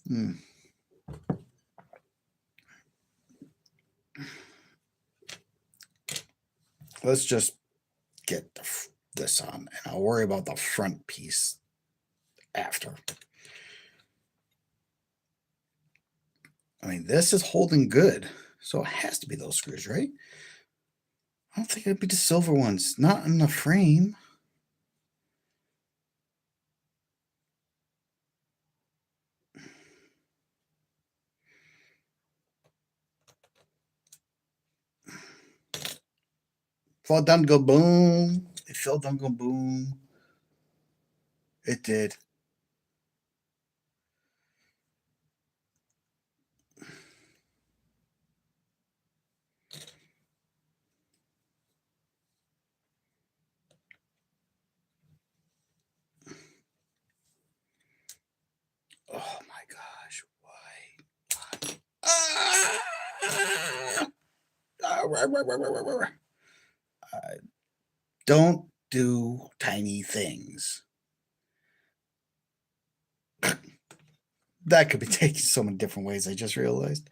Hmm. Let's just get this on, and I'll worry about the front piece after. I mean, this is holding good, so it has to be those screws, right? I don't think it'd be the silver ones. Not in the frame. Fall down, go boom. It fell down, go boom. It did. Don't do tiny things. That could be taken so many different ways, I just realized.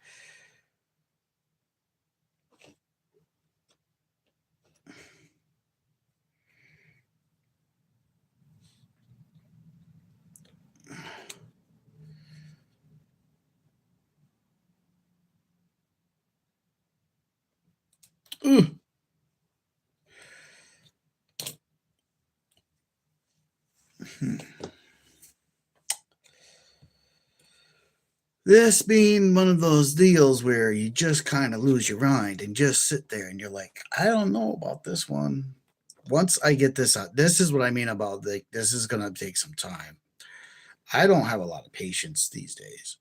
Ooh. This being one of those deals where you just kind of lose your mind and just sit there and you're like, I don't know about this one. Once I get this out, this is what I mean about this is going to take some time. I don't have a lot of patience these days,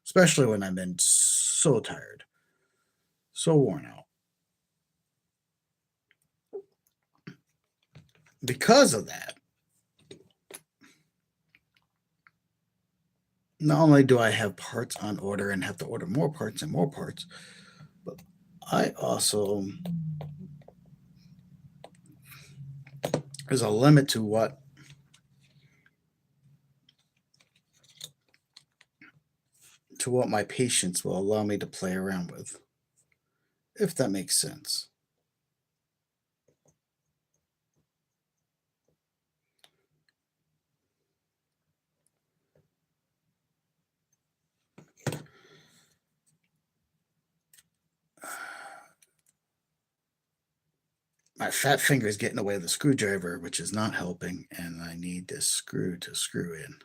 especially when I've been so tired, so worn out. Because of that, not only do I have parts on order and have to order more parts and more parts, but I also, there's a limit to what my patience will allow me to play around with, if that makes sense. My fat finger is getting away with the screwdriver, which is not helping, and I need this screw to screw in.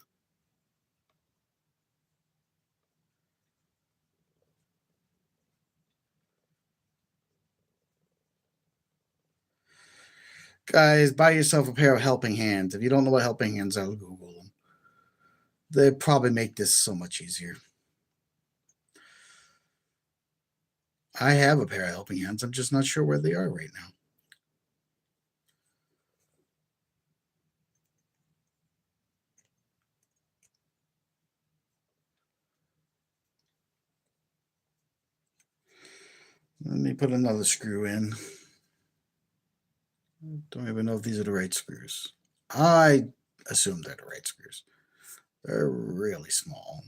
Guys, buy yourself a pair of helping hands. If you don't know what helping hands are, Google them. They probably make this so much easier. I have a pair of helping hands. I'm just not sure where they are right now. Let me put another screw in. Don't even know if these are the right screws. I assume they're the right screws. They're really small.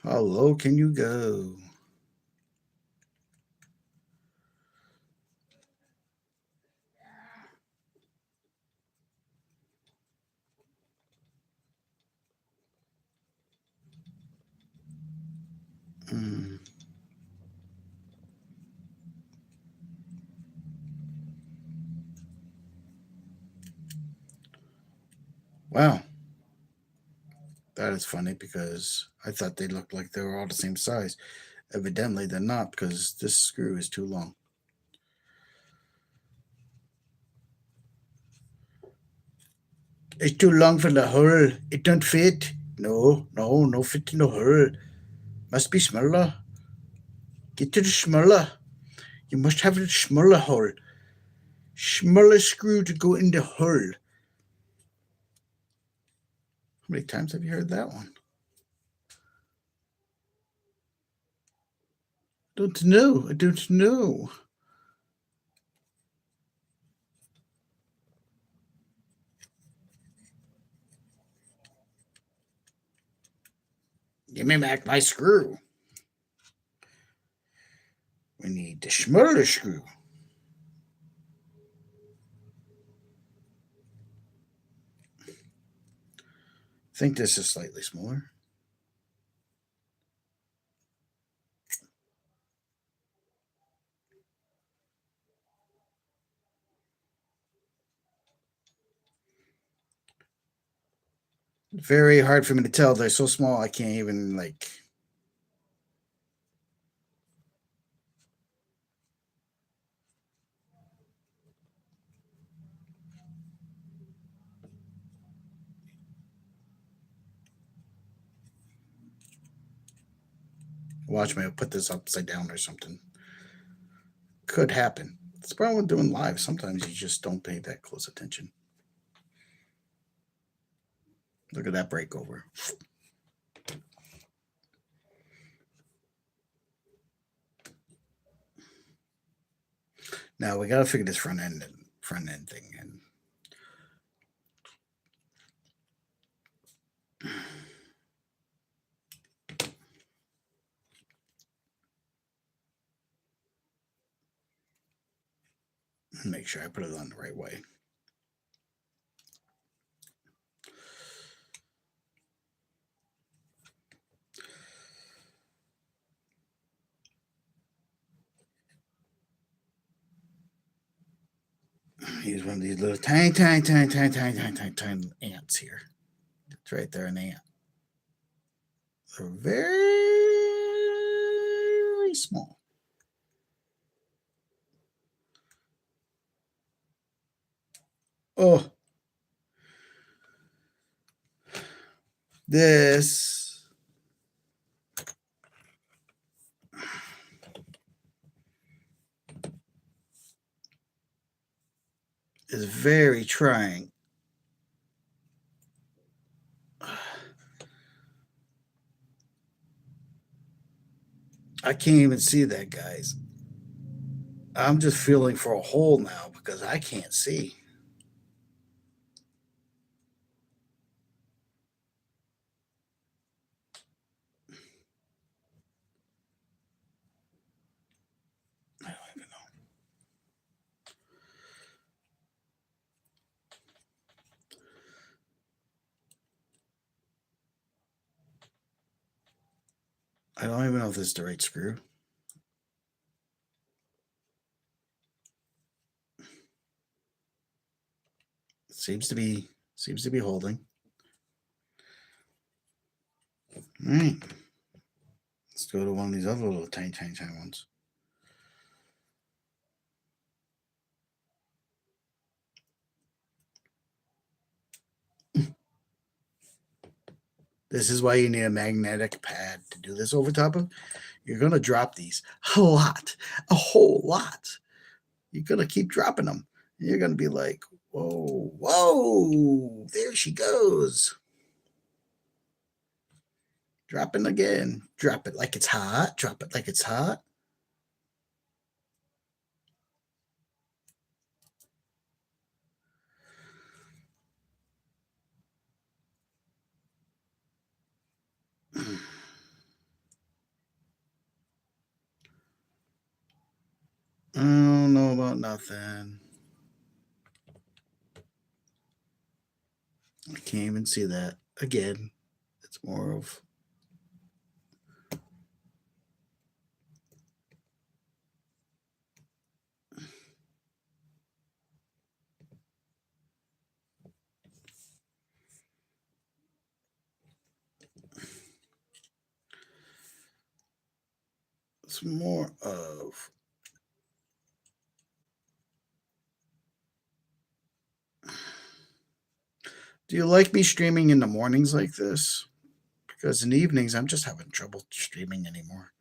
How low can you go? Mm. Wow. That is funny because I thought they looked like they were all the same size. Evidently, they're not because this screw is too long. It's too long for the hole. It don't fit. No fit in the hole. Must be smaller. Get to the smaller. You must have a smaller hole. Smaller screw to go in the hole. How many times have you heard that one? Don't know. I don't know. Give me back my screw. We need the smaller screw. I think this is slightly smaller. Very hard for me to tell. They're so small I can't even like. Watch me, I'll put this upside down or something. Could happen. It's the problem with doing live. Sometimes you just don't pay that close attention. Look at that breakover. Now we got to figure this front end thing in. Make sure I put it on the right way. Use one of these little tiny ants here. It's right there, an ant. They're very small. Oh, this is very trying. I can't even see that, guys. I'm just feeling for a hole now because I can't see. I don't even know. I don't even know if this is the right screw. Seems to be holding. All right. Let's go to one of these other little tiny ones. This is why you need a magnetic pad to do this over top of. You're going to drop these a whole lot. You're going to keep dropping them. You're going to be like, whoa, whoa, there she goes. Dropping again. Drop it like it's hot. Drop it like it's hot. I don't know about nothing. I can't even see that. Again, it's more of. It's more of. Do you like me streaming in the mornings like this? Because in the evenings, I'm just having trouble streaming anymore.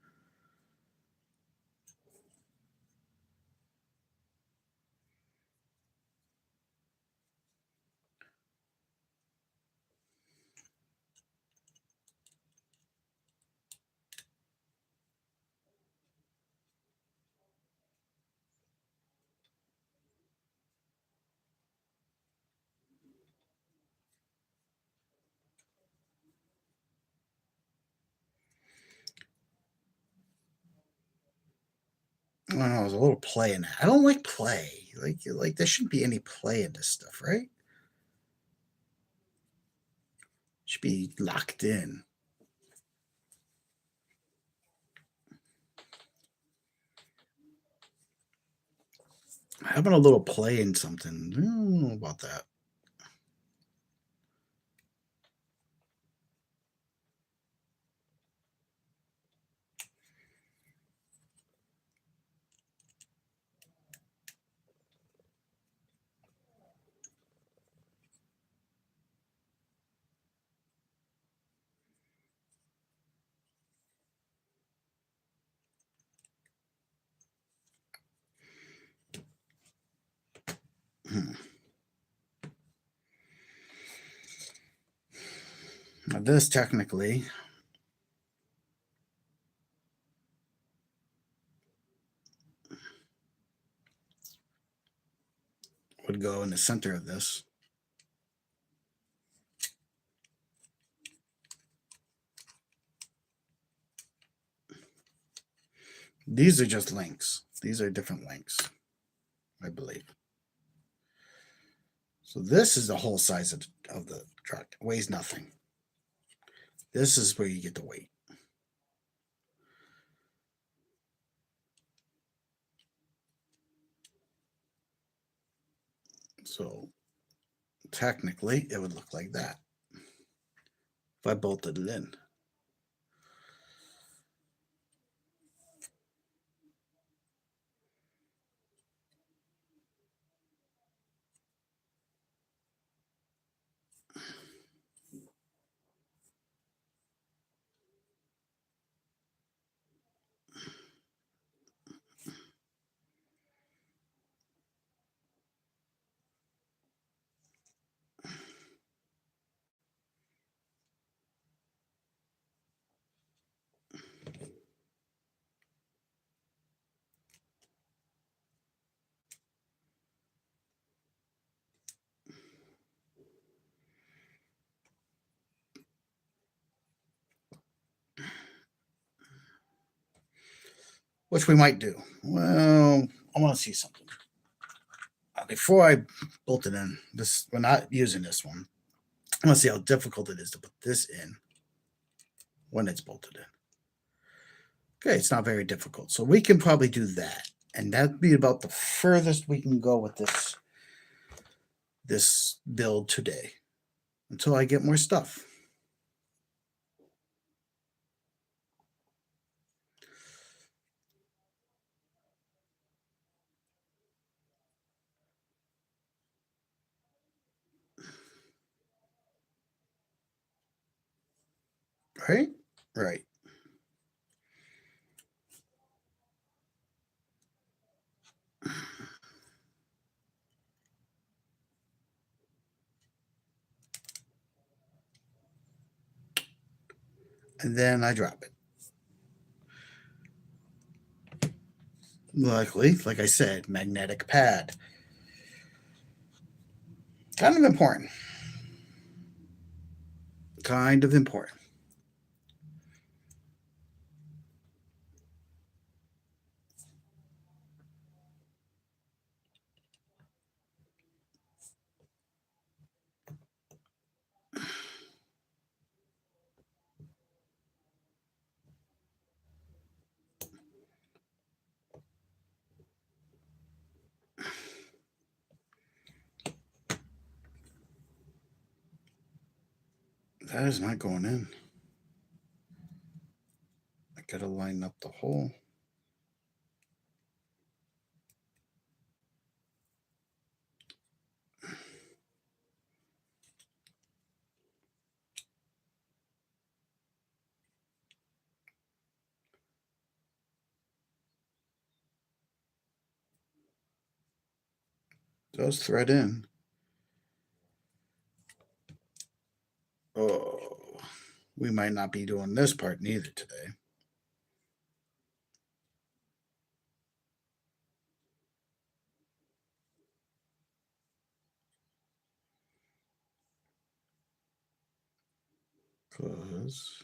I don't know. There's a little play in that. I don't like play. Like there shouldn't be any play in this stuff, right? It should be locked in. Having a little play in something. I don't know about that. Now this technically would go in the center of this. These are just links. These are different links, I believe. So this is the whole size of the truck. It weighs nothing. This is where you get the weight. So technically, it would look like that if I bolted it in. Which we might do. Well, I want to see something. Before I bolt it in, this we're not using this one. I want to see how difficult it is to put this in when it's bolted in. Okay, it's not very difficult. So we can probably do that. And that'd be about the furthest we can go with this build today until I get more stuff. Right? Right. And then I drop it. Luckily, like I said, magnetic pad. Kind of important. Kind of important. That is not going in. I gotta line up the hole. Does thread in. Oh, we might not be doing this part neither today. Because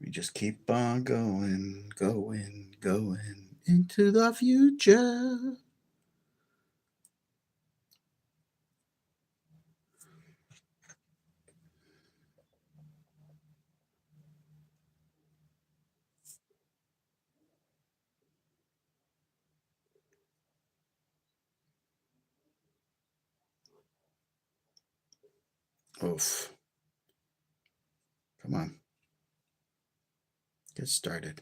we just keep on going, going, going into the future. Oof. Come on. Get started.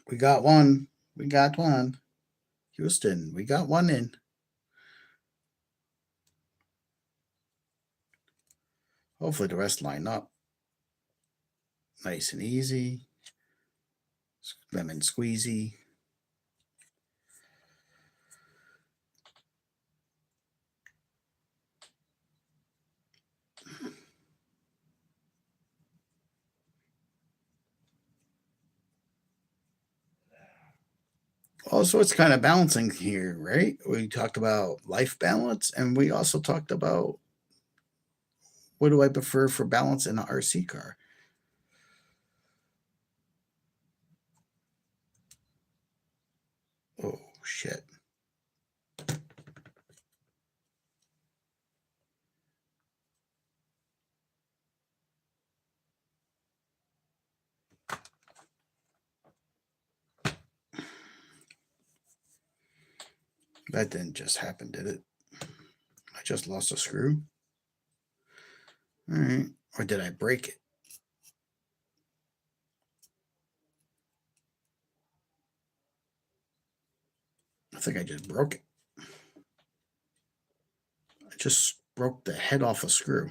We got one. We got one. Houston, we got one in. Hopefully the rest line up. Nice and easy. Lemon squeezy. Also, it's kind of balancing here, right? We talked about life balance, and we also talked about what do I prefer for balance in an RC car. Oh, shit. That didn't just happen, did it? I just lost a screw. All right. Or did I break it? I think I just broke it. I just broke the head off a screw.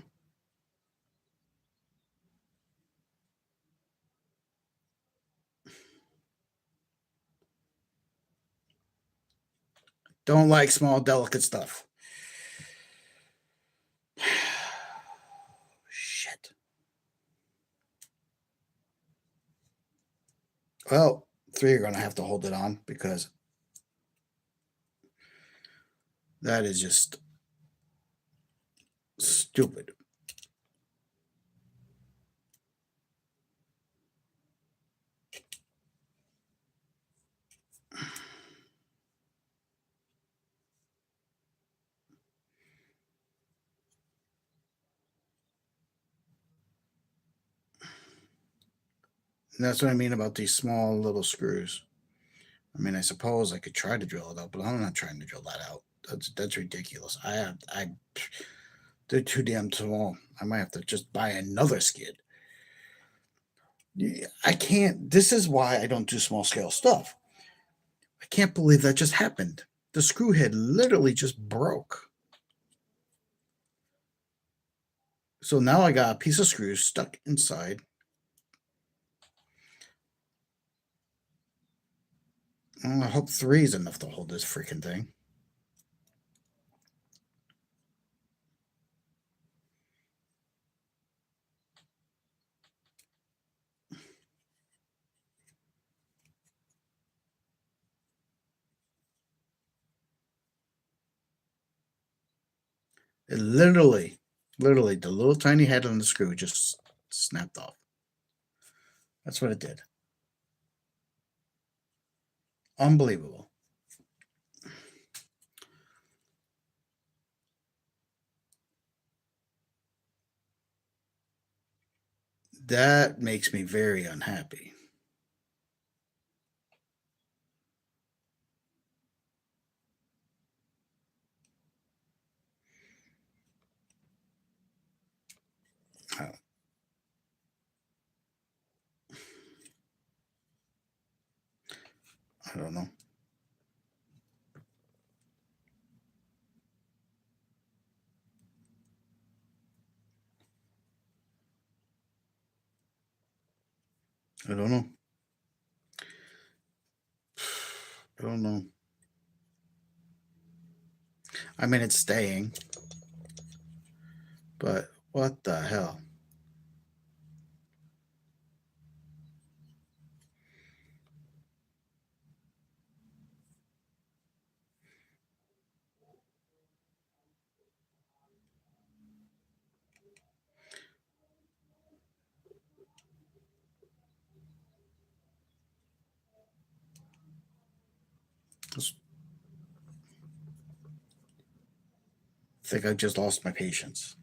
Don't like small, delicate stuff. Shit. Well, three are going to have to hold it on because that is just stupid. And that's what I mean about these small little screws. I mean, I suppose I could try to drill it out, but I'm not trying to drill that out. That's ridiculous. They're too damn small. I might have to just buy another skid. I can't. This is why I don't do small scale stuff. I can't believe that just happened. The screw head literally just broke. So now I got a piece of screw stuck inside. I hope 3 is enough to hold this freaking thing. It literally, the little tiny head on the screw just snapped off. That's what it did. Unbelievable. That makes me very unhappy. I don't know. I don't know. I don't know. I mean, it's staying, but what the hell? I think I just lost my patience.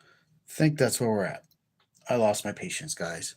I think that's where we're at. I lost my patience, guys.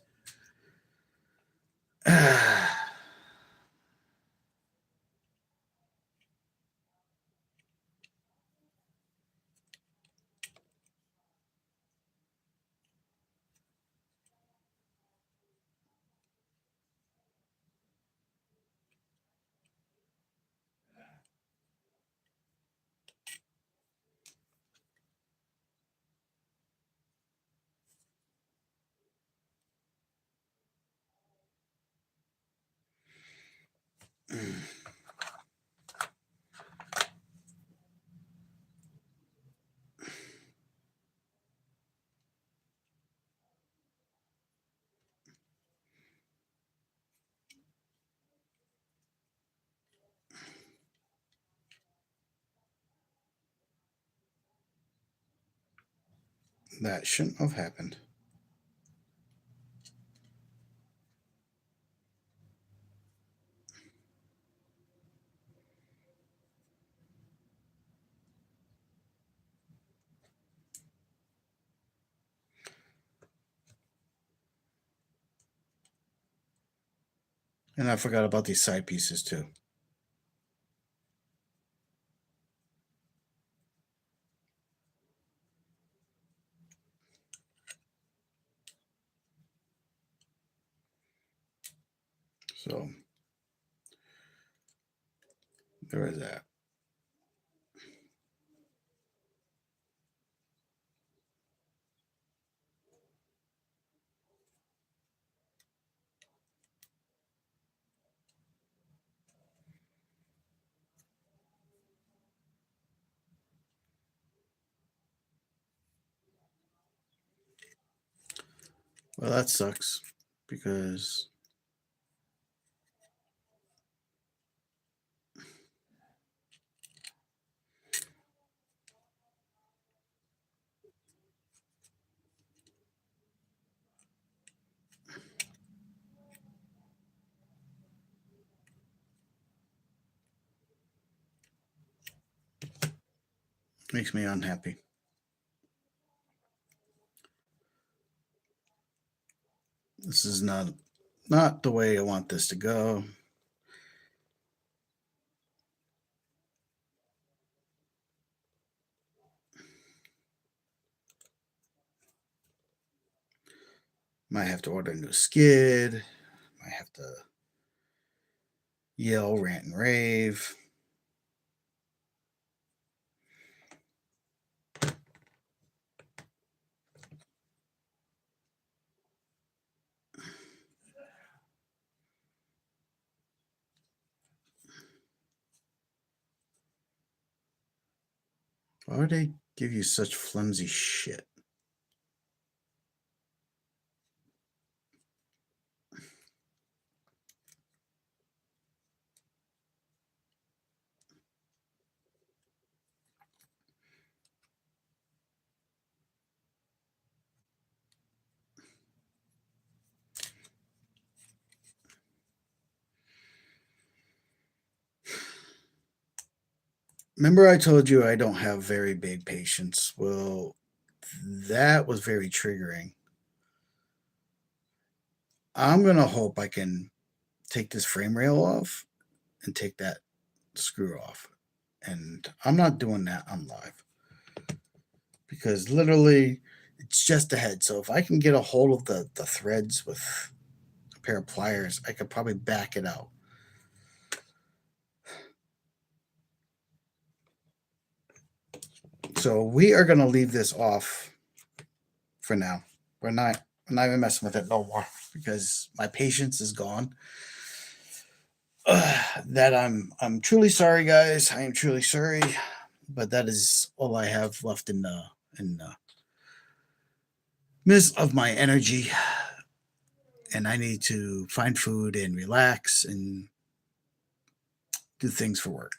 That shouldn't have happened. And I forgot about these side pieces too. So there is that. Well, that sucks because it makes me unhappy. This is not the way I want this to go. Might have to order a new skid. Might have to yell, rant, and rave. Why would they give you such flimsy shit? Remember, I told you I don't have very big patience. Well, that was very triggering. I'm gonna hope I can take this frame rail off and take that screw off. And I'm not doing that on live because literally it's just a head. So if I can get a hold of the threads with a pair of pliers, I could probably back it out. So we are gonna leave this off for now. We're not even messing with it no more because my patience is gone. That I'm truly sorry, guys. I am truly sorry, but that is all I have left in the midst of my energy, and I need to find food and relax and do things for work.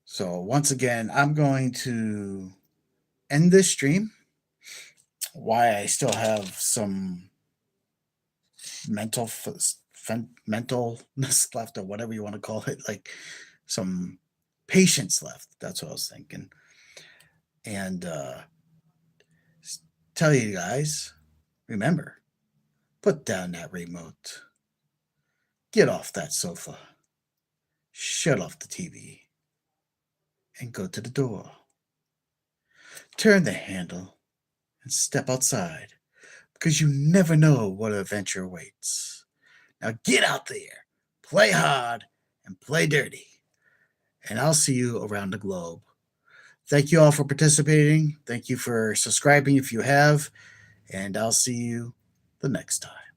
So once again, I'm going to end this stream. Why I still have some mentalness left, or whatever you want to call it, like some patience left. That's what I was thinking. And tell you guys, remember, put down that remote, get off that sofa, shut off the TV, and go to the door. Turn the handle and step outside because you never know what adventure awaits. Now get out there, play hard, and play dirty. And I'll see you around the globe. Thank you all for participating. Thank you for subscribing if you have. And I'll see you the next time.